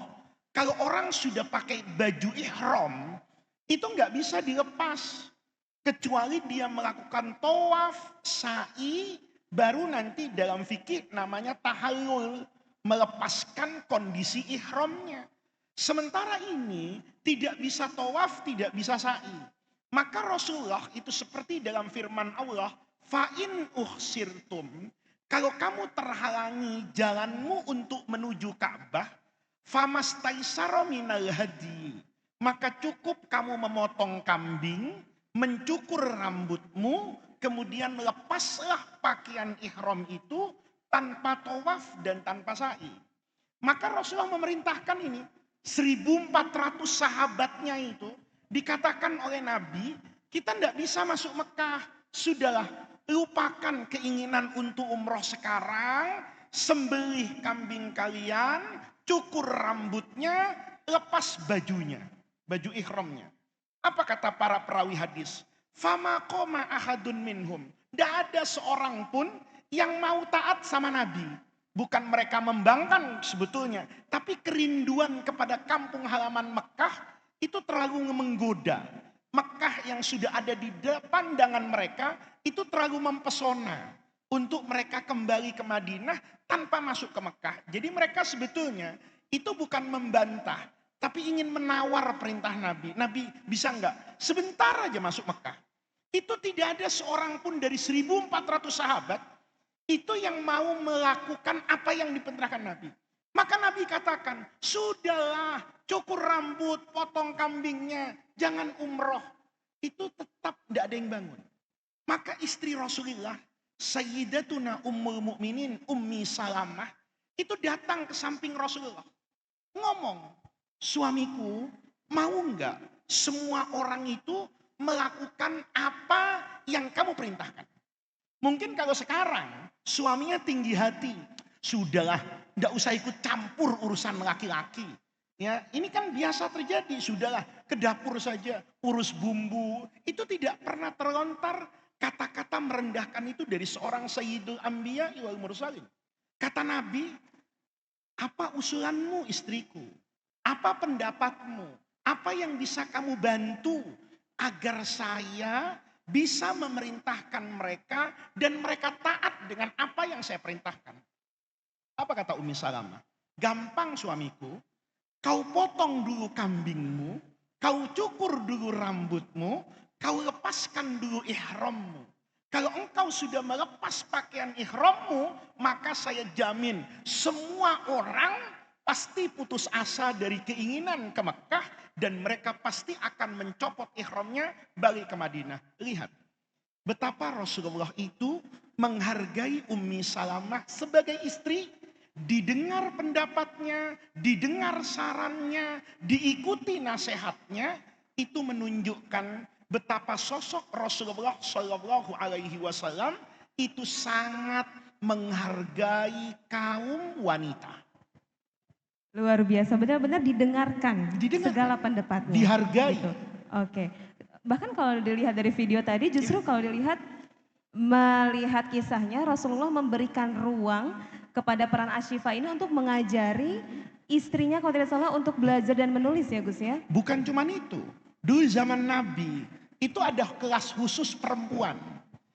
kalau orang sudah pakai baju ihram, itu nggak bisa dilepas. Kecuali dia melakukan tawaf, sa'i, baru nanti dalam fikih namanya tahallul, melepaskan kondisi ihramnya. Sementara ini tidak bisa tawaf, tidak bisa sa'i. Maka Rasulullah itu seperti dalam firman Allah, fa'in uhsirtum, kalau kamu terhalangi jalanmu untuk menuju Ka'bah, famastaisaro minal hadi, maka cukup kamu memotong kambing, mencukur rambutmu, kemudian lepaslah pakaian ihram itu tanpa tawaf dan tanpa sa'i. Maka Rasulullah memerintahkan ini, 1.400 sahabatnya itu dikatakan oleh Nabi, kita tidak bisa masuk Mekah. Sudahlah, lupakan keinginan untuk umroh sekarang, sembelih kambing kalian, cukur rambutnya, lepas bajunya, baju ihramnya. Apa kata para perawi hadis? Fama koma ahadun minhum. Tidak ada seorang pun yang mau taat sama Nabi. Bukan mereka membangkang sebetulnya, tapi kerinduan kepada kampung halaman Mekah itu terlalu menggoda. Mekah yang sudah ada di pandangan mereka itu terlalu mempesona untuk mereka kembali ke Madinah tanpa masuk ke Mekah. Jadi mereka sebetulnya itu bukan membantah, tapi ingin menawar perintah Nabi. Nabi bisa enggak? Sebentar aja masuk Mekah. Itu tidak ada seorang pun dari 1.400 sahabat itu yang mau melakukan apa yang diperintahkan Nabi. Maka Nabi katakan, sudahlah, cukur rambut, potong kambingnya, jangan umroh. Itu tetap tidak ada yang bangun. Maka istri Rasulullah, Sayyidatuna Ummul Mukminin, Ummi Salamah, itu datang ke samping Rasulullah. Ngomong, suamiku mau enggak semua orang itu melakukan apa yang kamu perintahkan? Mungkin kalau sekarang suaminya tinggi hati, sudahlah, tidak usah ikut campur urusan laki-laki. Ya, ini kan biasa terjadi, sudahlah ke dapur saja, urus bumbu. Itu tidak pernah terlontar kata-kata merendahkan itu dari seorang Sayyidul Anbiya wal Mursalin. Kata Nabi, apa usulanmu istriku? Apa pendapatmu? Apa yang bisa kamu bantu agar saya bisa memerintahkan mereka dan mereka taat dengan apa yang saya perintahkan? Apa kata Ummi Salamah? Gampang suamiku, kau potong dulu kambingmu, kau cukur dulu rambutmu, kau lepaskan dulu ihrammu. Kalau engkau sudah melepas pakaian ihrammu, maka saya jamin semua orang pasti putus asa dari keinginan ke Mekah dan mereka pasti akan mencopot ihramnya balik ke Madinah. Lihat betapa Rasulullah itu menghargai Ummi Salamah sebagai istri, didengar pendapatnya, didengar sarannya, diikuti nasihatnya, itu menunjukkan betapa sosok Rasulullah Shallallahu Alaihi Wasallam itu sangat menghargai kaum wanita. Luar biasa, benar-benar didengarkan, segala pendapatnya. Dihargai. Gitu. Oke. Bahkan kalau dilihat dari video tadi, justru kalau dilihat melihat kisahnya, Rasulullah memberikan ruang kepada peran Ashifa ini untuk mengajari istrinya kalau tidak salah untuk belajar dan menulis ya Gus ya? Bukan cuma itu. Dulu zaman Nabi itu ada kelas khusus perempuan.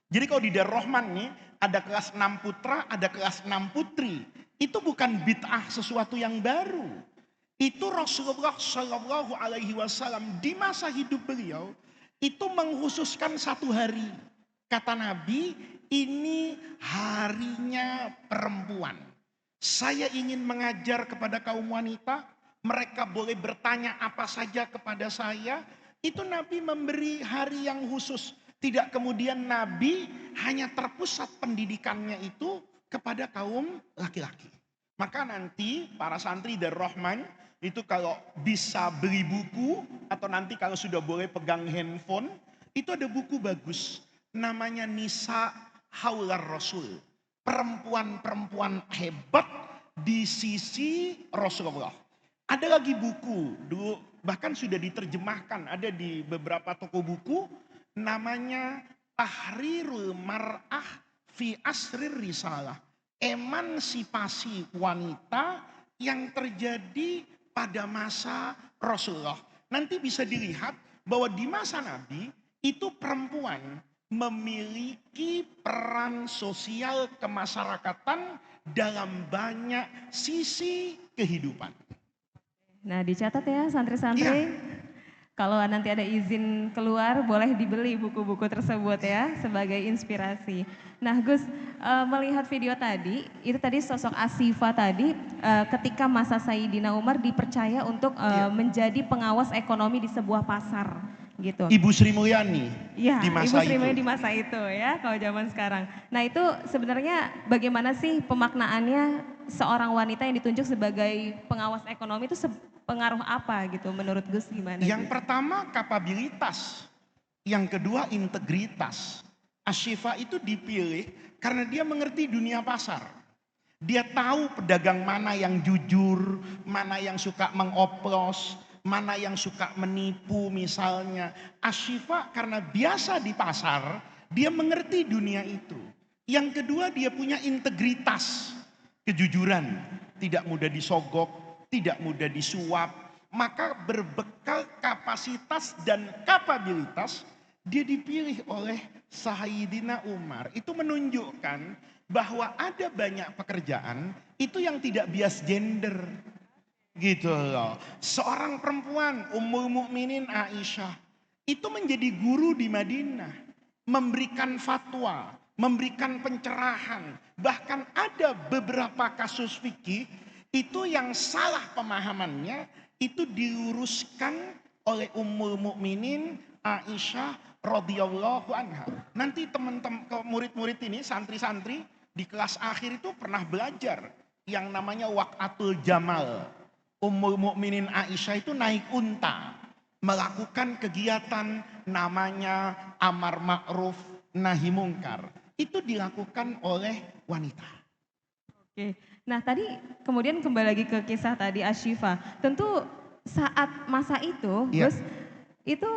Jadi kalau di Darul Rahman nih ada kelas 6 putra, ada kelas 6 putri. Itu bukan bid'ah sesuatu yang baru. Itu Rasulullah Shallallahu Alaihi Wasallam di masa hidup beliau itu mengkhususkan satu hari. Kata Nabi, ini harinya perempuan. Saya ingin mengajar kepada kaum wanita, mereka boleh bertanya apa saja kepada saya. Itu Nabi memberi hari yang khusus. Tidak kemudian Nabi hanya terpusat pendidikannya itu kepada kaum laki-laki. Maka nanti para santri Darul Rahman itu kalau bisa beli buku atau nanti kalau sudah boleh pegang handphone, itu ada buku bagus. Namanya Nisa Haular Rasul. Perempuan-perempuan hebat di sisi Rasulullah. Ada lagi buku, dulu bahkan sudah diterjemahkan, ada di beberapa toko buku, namanya Tahrirul Mar'ah fi Asrir Risalah. Emansipasi wanita yang terjadi pada masa Rasulullah. Nanti bisa dilihat bahwa di masa Nabi itu perempuan memiliki peran sosial kemasyarakatan dalam banyak sisi kehidupan. Nah dicatat ya santri-santri. Kalau nanti ada izin keluar, boleh dibeli buku-buku tersebut ya, sebagai inspirasi. Nah Gus, melihat video tadi, itu tadi sosok Ashifa tadi, ketika masa Sayyidina Umar dipercaya untuk menjadi pengawas ekonomi di sebuah pasar. Gitu. Ibu Sri Mulyani ya, di masa Ibu Sri Mulyani itu. di masa itu ya, kalau zaman sekarang. Nah itu sebenarnya bagaimana sih pemaknaannya seorang wanita yang ditunjuk sebagai pengawas ekonomi itu pengaruh apa gitu menurut Gus gimana? Yang pertama kapabilitas, yang kedua integritas. Ashifa itu dipilih karena dia mengerti dunia pasar. Dia tahu pedagang mana yang jujur, mana yang suka mengoplos, mana yang suka menipu misalnya. Ashifa karena biasa di pasar, dia mengerti dunia itu. Yang kedua dia punya integritas, kejujuran, tidak mudah disogok, tidak mudah disuap. Maka berbekal kapasitas dan kapabilitas, dia dipilih oleh Sayyidina Umar. Itu menunjukkan bahwa ada banyak pekerjaan itu yang tidak bias gender. Gitu loh. Seorang perempuan Ummul Mukminin Aisyah itu menjadi guru di Madinah, memberikan fatwa, memberikan pencerahan. Bahkan ada beberapa kasus fikih itu yang salah pemahamannya itu diluruskan oleh Ummul Mukminin Aisyah radhiyallahu anha. Nanti teman-teman murid-murid ini, santri-santri di kelas akhir itu pernah belajar yang namanya Waqatul Jamal. Ummul Mukminin Aisyah itu naik unta, melakukan kegiatan namanya amar ma'ruf nahi mungkar. Itu dilakukan oleh wanita. Oke. Nah tadi kemudian kembali lagi ke kisah tadi Ashifa. Tentu saat masa itu, Gus, itu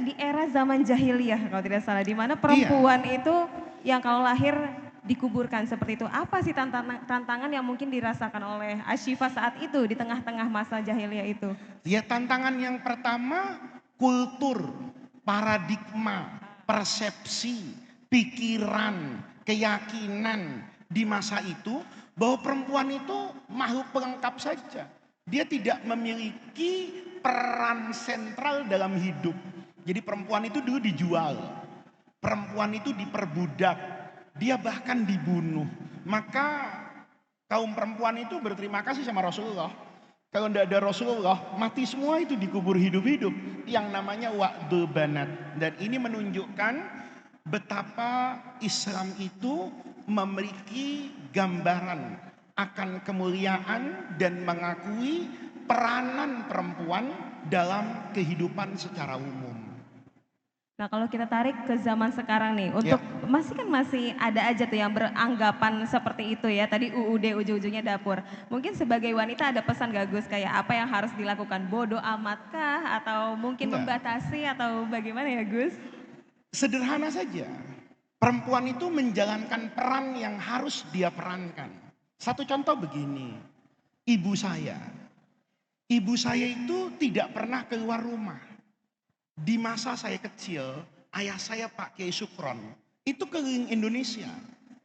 di era zaman jahiliyah kalau tidak salah, di mana perempuan itu yang kalau lahir dikuburkan seperti itu. Apa sih tantangan yang mungkin dirasakan oleh Ashifa saat itu di tengah-tengah masa jahiliyah itu? Ya tantangan yang pertama kultur, paradigma, persepsi, pikiran, keyakinan di masa itu bahwa perempuan itu makhluk pelengkap saja. Dia tidak memiliki peran sentral dalam hidup. Jadi perempuan itu dulu dijual. Perempuan itu diperbudak. Dia bahkan dibunuh. Maka Kaum perempuan itu berterima kasih sama Rasulullah. Kalau tidak ada Rasulullah, mati semua itu dikubur hidup-hidup. Yang namanya wa'dul banat. Dan ini menunjukkan betapa Islam itu memiliki gambaran akan kemuliaan dan mengakui peranan perempuan dalam kehidupan secara umum. Nah kalau kita tarik ke zaman sekarang nih, untuk masih ada aja tuh yang beranggapan seperti itu ya. Tadi UUD ujung-ujungnya dapur. Mungkin sebagai wanita ada pesan gak Gus kayak apa yang harus dilakukan? Bodoh amatkah atau mungkin membatasi atau bagaimana ya Gus? Sederhana saja. Perempuan itu menjalankan peran yang harus dia perankan. Satu contoh begini. Ibu saya itu tidak pernah keluar rumah. Di masa saya kecil, ayah saya Pak Kiai Sukron, itu keliling Indonesia.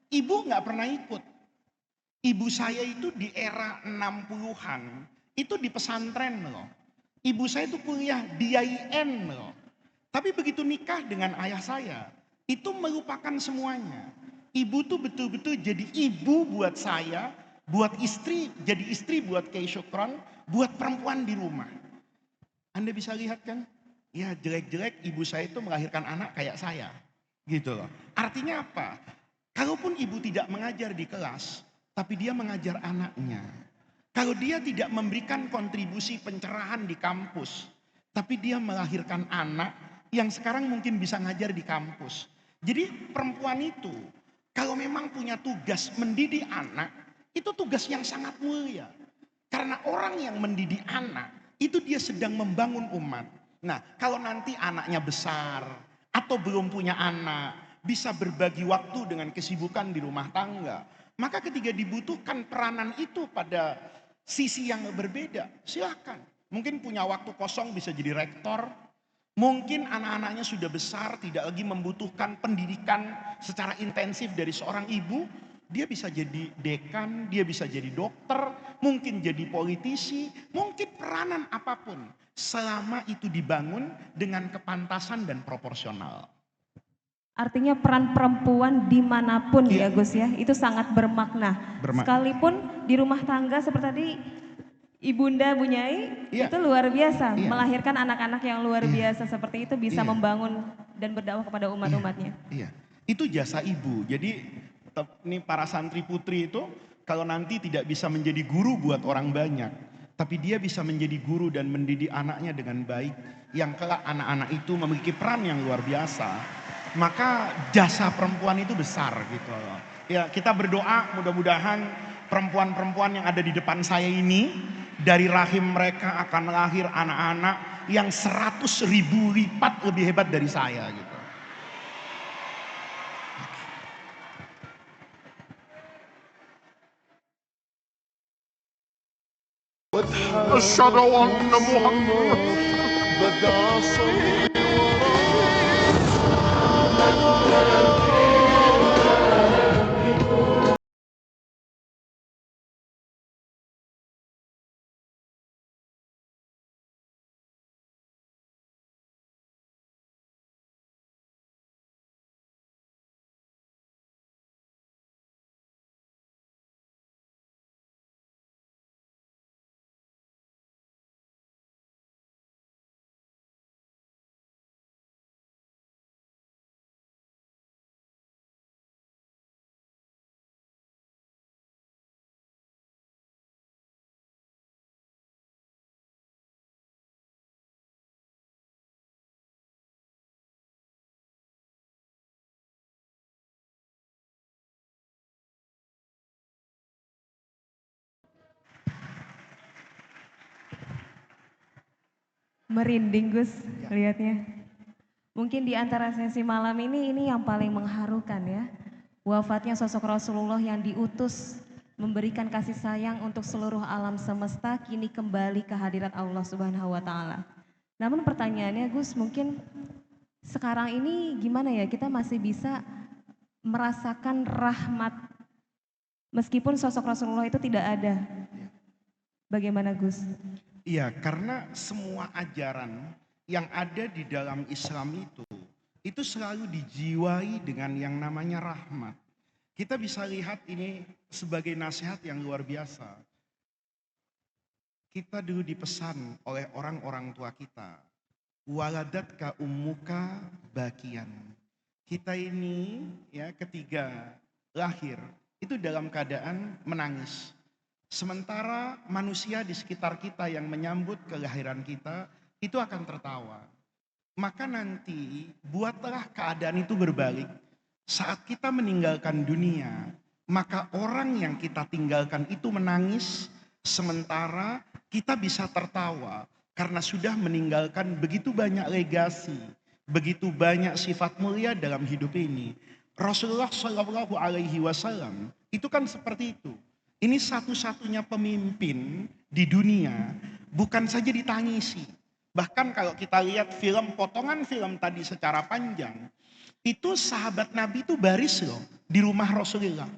Ibu nggak pernah ikut. Ibu saya itu di era 60-an, itu di pesantren loh. Ibu saya itu kuliah di IAIN loh. Tapi begitu nikah dengan ayah saya, itu melupakan semuanya. Ibu tuh betul-betul jadi ibu buat saya, buat istri, jadi istri buat Kiai Sukron, buat perempuan di rumah. Anda bisa lihat kan? Ya jelek-jelek ibu saya itu melahirkan anak kayak saya. Gitu loh. Artinya apa? Kalaupun ibu tidak mengajar di kelas, tapi dia mengajar anaknya. Kalau dia tidak memberikan kontribusi pencerahan di kampus, tapi dia melahirkan anak yang sekarang mungkin bisa ngajar di kampus. Jadi perempuan itu, kalau memang punya tugas mendidik anak, itu tugas yang sangat mulia. Karena orang yang mendidik anak, itu dia sedang membangun umat. Nah, kalau nanti anaknya besar atau belum punya anak, bisa berbagi waktu dengan kesibukan di rumah tangga, maka ketika dibutuhkan peranan itu pada sisi yang berbeda, silahkan. Mungkin punya waktu kosong bisa jadi rektor, mungkin anak-anaknya sudah besar, tidak lagi membutuhkan pendidikan secara intensif dari seorang ibu, dia bisa jadi dekan, dia bisa jadi dokter, mungkin jadi politisi, mungkin peranan apapun. Selama itu dibangun dengan kepantasan dan proporsional. Artinya peran perempuan dimanapun ya Gus ya, itu sangat bermakna. Sekalipun di rumah tangga seperti tadi Ibunda Bunyai itu luar biasa, melahirkan anak-anak yang luar biasa seperti itu bisa membangun dan berdakwah kepada umat-umatnya. Iya, itu jasa ibu. Jadi ini para santri putri itu kalau nanti tidak bisa menjadi guru buat orang banyak, tapi dia bisa menjadi guru dan mendidik anaknya dengan baik, yang kelak anak-anak itu memiliki peran yang luar biasa, maka jasa perempuan itu besar gitu loh. Ya, kita berdoa mudah-mudahan perempuan-perempuan yang ada di depan saya ini, dari rahim mereka akan lahir anak-anak yang 100.000 lipat lebih hebat dari saya gitu. أشهد أن محمد بدأ صلي Merinding Gus lihatnya. Mungkin di antara sesi malam ini yang paling mengharukan ya. Wafatnya sosok Rasulullah yang diutus memberikan kasih sayang untuk seluruh alam semesta kini kembali ke hadirat Allah Subhanahu wa taala. Namun pertanyaannya Gus, mungkin sekarang ini gimana ya kita masih bisa merasakan rahmat meskipun sosok Rasulullah itu tidak ada. Bagaimana Gus? Iya, karena semua ajaran yang ada di dalam Islam itu selalu dijiwai dengan yang namanya rahmat. Kita bisa lihat ini sebagai nasihat yang luar biasa. Kita dulu dipesan oleh orang-orang tua kita. Waladatka ummuka bakian. Kita ini ya ketika lahir itu dalam keadaan menangis. Sementara manusia di sekitar kita yang menyambut kelahiran kita itu akan tertawa. Maka nanti buatlah keadaan itu berbalik. Saat kita meninggalkan dunia, maka orang yang kita tinggalkan itu menangis, sementara kita bisa tertawa karena sudah meninggalkan begitu banyak legasi, begitu banyak sifat mulia dalam hidup ini. Rasulullah Shallallahu Alaihi Wasallam itu kan seperti itu. Ini satu-satunya pemimpin di dunia, bukan saja ditangisi. Bahkan kalau kita lihat potongan film tadi secara panjang, itu sahabat Nabi itu baris loh di rumah Rasulullah.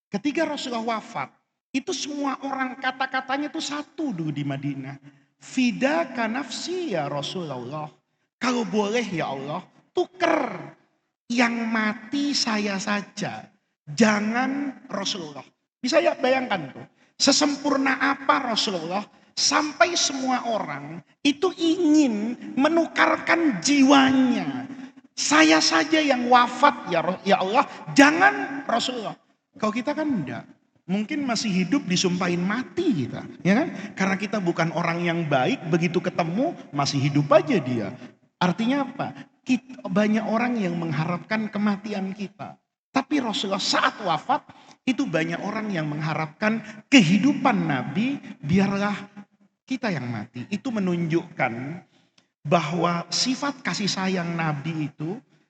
Ketika Rasulullah wafat, itu semua orang kata-katanya itu satu dulu di Madinah. Fidaka nafsi ya Rasulullah. Kalau boleh ya Allah, tuker yang mati saya saja. Jangan Rasulullah. Bisa ya bayangkan tuh. Sesempurna apa Rasulullah sampai semua orang itu ingin menukarkan jiwanya. Saya saja yang wafat ya Allah, jangan Rasulullah. Kalau kita kan enggak. Mungkin masih hidup disumpahin mati kita, ya kan? Karena kita bukan orang yang baik, begitu ketemu masih hidup aja dia. Artinya apa? Banyak orang yang mengharapkan kematian kita. Tapi Rasulullah saat wafat, itu banyak orang yang mengharapkan kehidupan Nabi, biarlah kita yang mati. Itu menunjukkan bahwa sifat kasih sayang Nabi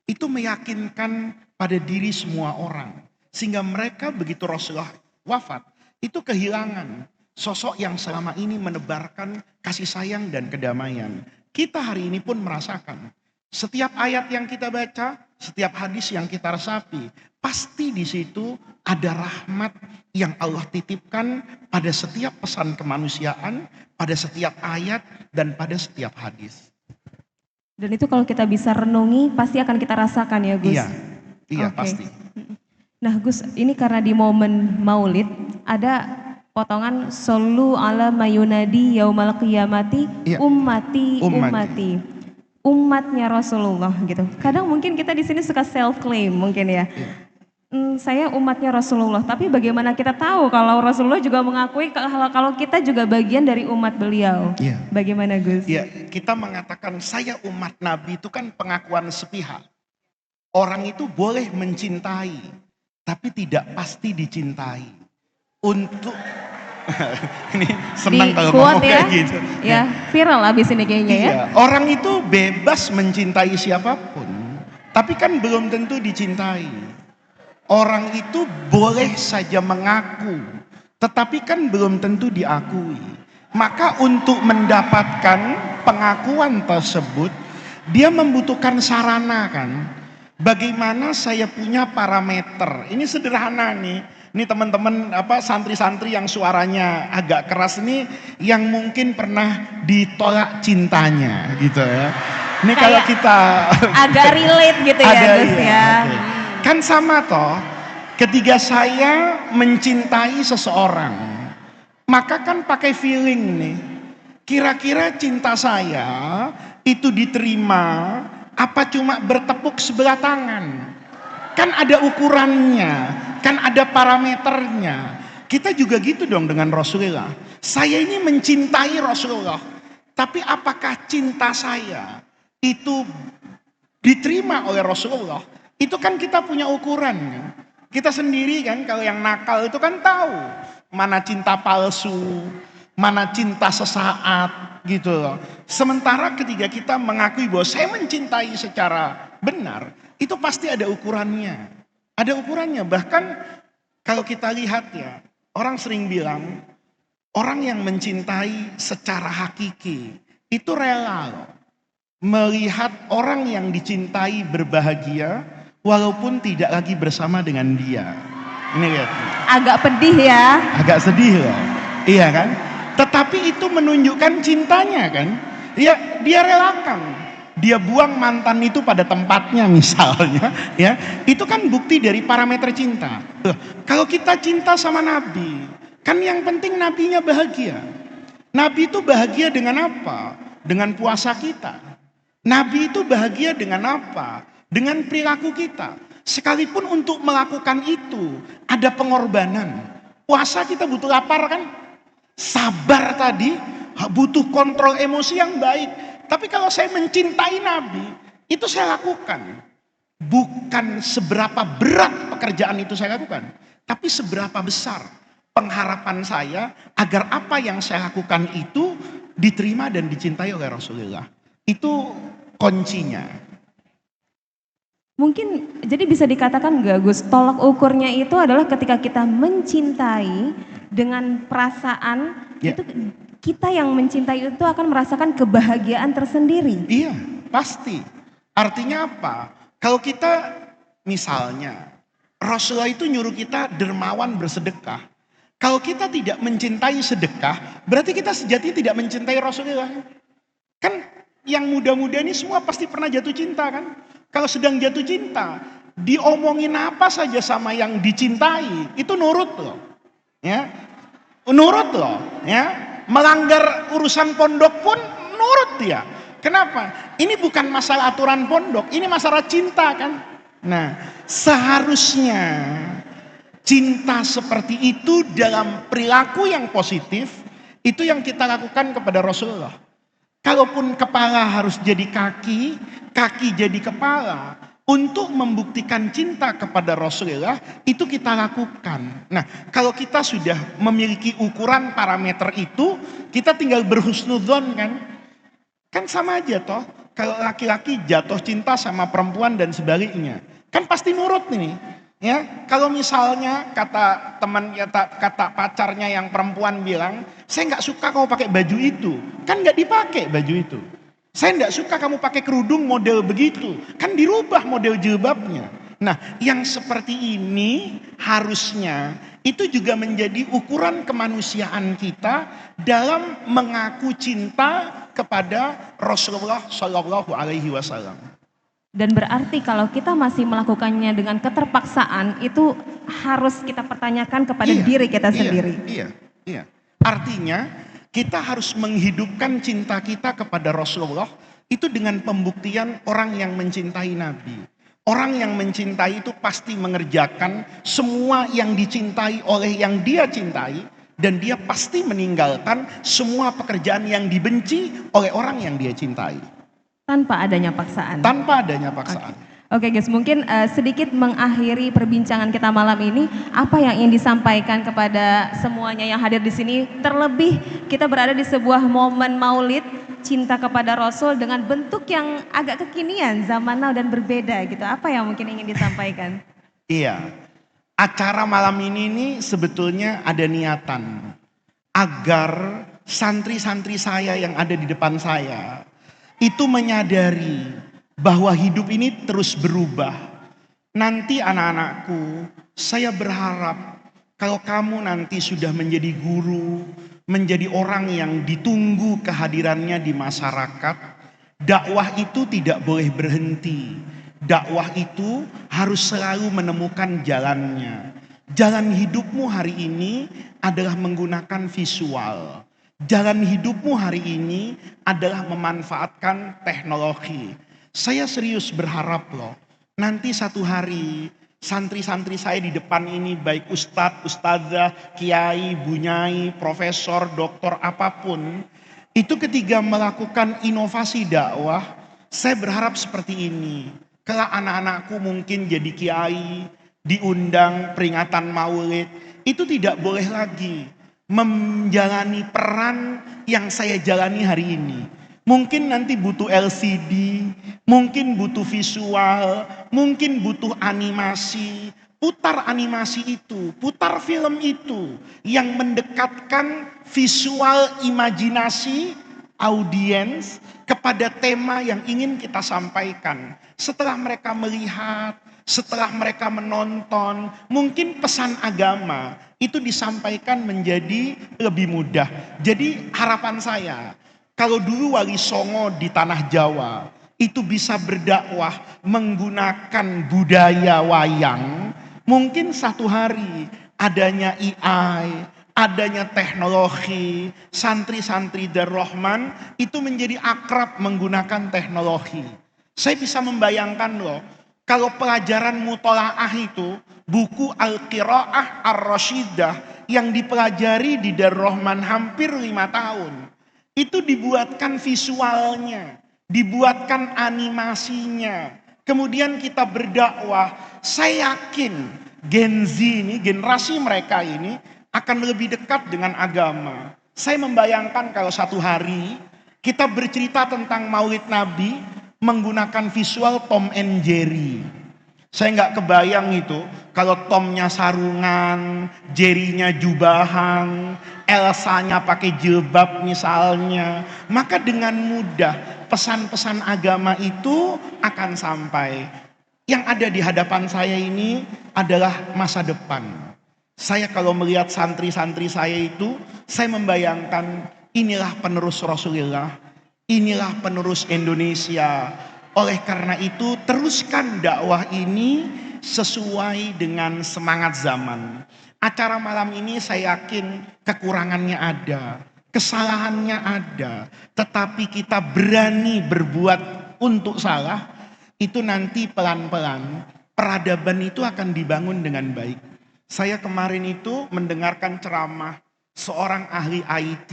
itu meyakinkan pada diri semua orang. Sehingga mereka begitu Rasulullah wafat, itu kehilangan sosok yang selama ini menebarkan kasih sayang dan kedamaian. Kita hari ini pun merasakan, setiap ayat yang kita baca, setiap hadis yang kita resapi, pasti di situ ada rahmat yang Allah titipkan pada setiap pesan kemanusiaan, pada setiap ayat, dan pada setiap hadis. Dan itu kalau kita bisa renungi, pasti akan kita rasakan ya Gus? Iya Okay. pasti. Nah Gus, ini karena di momen maulid, ada potongan Shollu ala mayunadi yaumal qiyamati ummati. Umatnya Rasulullah gitu. Kadang mungkin kita di sini suka self claim mungkin ya. Saya umatnya Rasulullah, tapi bagaimana kita tahu kalau Rasulullah juga mengakui kalau kita juga bagian dari umat beliau? Bagaimana Gus? Ya, kita mengatakan saya umat Nabi itu kan pengakuan sepihak. Orang itu boleh mencintai, tapi tidak pasti dicintai. Untuk ini senang kalau ngomong ya? kayak gitu. Ya, viral abis ini kayaknya ya. Orang itu bebas mencintai siapapun, tapi kan belum tentu dicintai. Orang itu boleh saja mengaku, tetapi kan belum tentu diakui. Maka untuk mendapatkan pengakuan tersebut, dia membutuhkan sarana kan. Bagaimana saya punya parameter? Ini sederhana nih. Ini teman-teman santri-santri yang suaranya agak keras ini, yang mungkin pernah ditolak cintanya gitu ya. Ini kalau kita agak relate gitu ya Gus ya. Okay. Kan sama toh, ketika saya mencintai seseorang, maka kan pakai feeling nih. Kira-kira cinta saya itu diterima apa cuma bertepuk sebelah tangan? Kan ada ukurannya, kan ada parameternya. Kita juga gitu dong dengan Rasulullah. Saya ini mencintai Rasulullah, tapi apakah cinta saya itu diterima oleh Rasulullah? Itu kan kita punya ukuran kan. Kita sendiri kan kalau yang nakal itu kan tahu mana cinta palsu, mana cinta sesaat gitu loh. Sementara ketika kita mengakui bahwa saya mencintai secara benar, itu pasti ada ukurannya. Ada ukurannya. Bahkan kalau kita lihat ya, orang sering bilang orang yang mencintai secara hakiki itu rela loh melihat orang yang dicintai berbahagia walaupun tidak lagi bersama dengan dia. Ini lihat. Agak pedih ya. Agak sedih loh. Iya kan? Tetapi itu menunjukkan cintanya kan. Dia relakan. dia buang mantan itu pada tempatnya misalnya, ya, itu kan bukti dari parameter cinta. Kalau kita cinta sama Nabi, kan yang penting Nabinya bahagia. Nabi itu bahagia dengan apa? Dengan puasa kita. Nabi itu bahagia dengan apa? Dengan perilaku kita. Sekalipun untuk melakukan itu ada pengorbanan. Puasa kita butuh lapar kan? Sabar tadi butuh kontrol emosi yang baik. Tapi kalau saya mencintai Nabi, itu saya lakukan. Bukan seberapa berat pekerjaan itu saya lakukan, tapi seberapa besar pengharapan saya agar apa yang saya lakukan itu diterima dan dicintai oleh Rasulullah. Itu kuncinya. Mungkin jadi bisa dikatakan nggak Gus, tolak ukurnya itu adalah ketika kita mencintai dengan perasaan, itu kita yang mencintai itu akan merasakan kebahagiaan tersendiri. Iya, pasti. Artinya apa? Kalau kita misalnya Rasulullah itu nyuruh kita dermawan bersedekah. Kalau kita tidak mencintai sedekah, berarti kita sejatinya tidak mencintai Rasulullah. Kan yang muda-muda ini semua pasti pernah jatuh cinta kan? Kalau sedang jatuh cinta, diomongin apa saja sama yang dicintai, itu nurut loh. Ya. Nurut loh, ya. Melanggar urusan pondok pun nurut dia. Kenapa? Ini bukan masalah aturan pondok, ini masalah cinta kan. Nah, seharusnya cinta seperti itu dalam perilaku yang positif, itu yang kita lakukan kepada Rasulullah. Kalaupun kepala harus jadi kaki, kaki jadi kepala, untuk membuktikan cinta kepada Rasulullah, itu kita lakukan. Nah, kalau kita sudah memiliki ukuran parameter itu, kita tinggal berhusnudzon kan. Kan sama aja toh, kalau laki-laki jatuh cinta sama perempuan dan sebaliknya. Kan pasti nurut nih. Ya, kalau misalnya kata teman kata pacarnya yang perempuan bilang, saya nggak suka kamu pakai baju itu, kan nggak dipakai baju itu. Saya nggak suka kamu pakai kerudung model begitu, kan dirubah model jilbabnya. Nah, yang seperti ini harusnya itu juga menjadi ukuran kemanusiaan kita dalam mengaku cinta kepada Rasulullah Shallallahu Alaihi Wasallam. Dan berarti kalau kita masih melakukannya dengan keterpaksaan, itu harus kita pertanyakan kepada diri kita sendiri. Iya. Artinya kita harus menghidupkan cinta kita kepada Rasulullah itu dengan pembuktian orang yang mencintai Nabi. Orang yang mencintai itu pasti mengerjakan semua yang dicintai oleh yang dia cintai, dan dia pasti meninggalkan semua pekerjaan yang dibenci oleh orang yang dia cintai. Tanpa adanya paksaan. Tanpa adanya paksaan. Oke guys, mungkin sedikit mengakhiri perbincangan kita malam ini, apa yang ingin disampaikan kepada semuanya yang hadir di sini, terlebih kita berada di sebuah momen Maulid cinta kepada Rasul dengan bentuk yang agak kekinian, zaman now dan berbeda gitu. Apa yang mungkin ingin disampaikan? Iya. Acara malam ini sebetulnya ada niatan agar santri-santri saya yang ada di depan saya itu menyadari bahwa hidup ini terus berubah. Nanti anak-anakku, saya berharap kalau kamu nanti sudah menjadi guru, menjadi orang yang ditunggu kehadirannya di masyarakat, dakwah itu tidak boleh berhenti. Dakwah itu harus selalu menemukan jalannya. Jalan hidupmu hari ini adalah menggunakan visual. Jalan hidupmu hari ini adalah memanfaatkan teknologi. Saya serius berharap loh, nanti satu hari santri-santri saya di depan ini, baik ustadz, ustadzah, kiai, bunyai, profesor, doktor, apapun, itu ketika melakukan inovasi dakwah, saya berharap seperti ini. Kalau anak-anakku mungkin jadi kiai, diundang peringatan Maulid, itu tidak boleh lagi menjalani peran yang saya jalani hari ini. Mungkin nanti butuh LCD, mungkin butuh visual, mungkin butuh animasi. Putar animasi itu, putar film itu yang mendekatkan visual imajinasi audiens kepada tema yang ingin kita sampaikan. Setelah mereka melihat, setelah mereka menonton, mungkin pesan agama itu disampaikan menjadi lebih mudah. Jadi harapan saya, kalau dulu Wali Songo di tanah Jawa, itu bisa berdakwah menggunakan budaya wayang, mungkin satu hari adanya AI, adanya teknologi, santri-santri Darul Rahman itu menjadi akrab menggunakan teknologi. Saya bisa membayangkan loh, kalau pelajaran mutolaah itu, buku Al-Qiraah Ar-Rasyidah yang dipelajari di Darul Rahman hampir 5 tahun, itu dibuatkan visualnya, dibuatkan animasinya, kemudian kita berdakwah. Saya yakin Gen Z ini, generasi mereka ini akan lebih dekat dengan agama. Saya membayangkan kalau satu hari kita bercerita tentang Maulid Nabi menggunakan visual Tom and Jerry. Saya nggak kebayang itu kalau Tomnya sarungan, Jerry-nya jubahan, Elsa-nya pakai jilbab misalnya. Maka dengan mudah pesan-pesan agama itu akan sampai. Yang ada di hadapan saya ini adalah masa depan. Saya kalau melihat santri-santri saya itu, saya membayangkan inilah penerus Rasulullah, inilah penerus Indonesia. Oleh karena itu, teruskan dakwah ini sesuai dengan semangat zaman. Acara malam ini saya yakin kekurangannya ada, kesalahannya ada, tetapi kita berani berbuat untuk salah, itu nanti pelan-pelan peradaban itu akan dibangun dengan baik. Saya kemarin itu mendengarkan ceramah seorang ahli IT.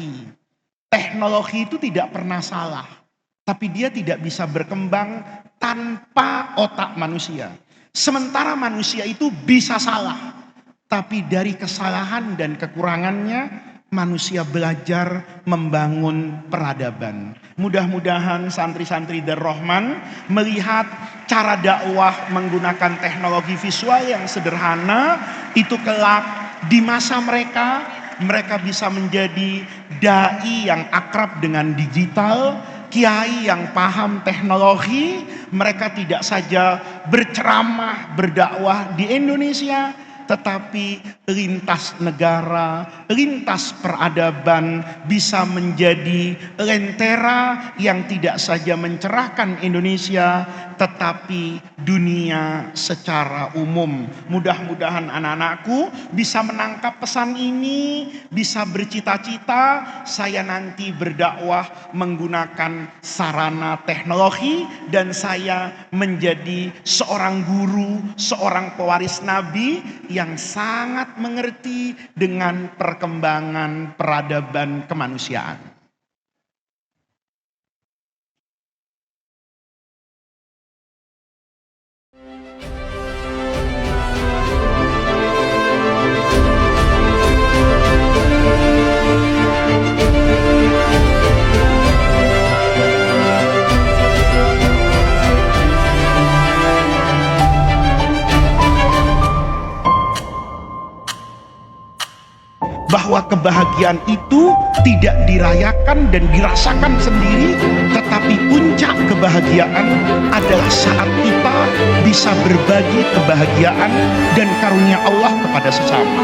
Teknologi itu tidak pernah salah, tapi dia tidak bisa berkembang tanpa otak manusia. Sementara manusia itu bisa salah, tapi dari kesalahan dan kekurangannya manusia belajar membangun peradaban. Mudah-mudahan santri-santri Darul Rahman melihat cara dakwah menggunakan teknologi visual yang sederhana, itu kelak di masa mereka bisa menjadi dai yang akrab dengan digital, kiai yang paham teknologi. Mereka tidak saja berceramah, berdakwah di Indonesia, tetapi lintas negara, lintas peradaban bisa menjadi lentera yang tidak saja mencerahkan Indonesia, tetapi dunia secara umum. Mudah-mudahan anak-anakku bisa menangkap pesan ini, bisa bercita-cita saya nanti berdakwah menggunakan sarana teknologi, dan saya menjadi seorang guru, seorang pewaris Nabi yang sangat mengerti dengan perkembangan peradaban kemanusiaan. Bahwa kebahagiaan itu tidak dirayakan dan dirasakan sendiri, tetapi puncak kebahagiaan adalah saat kita bisa berbagi kebahagiaan dan karunia Allah kepada sesama.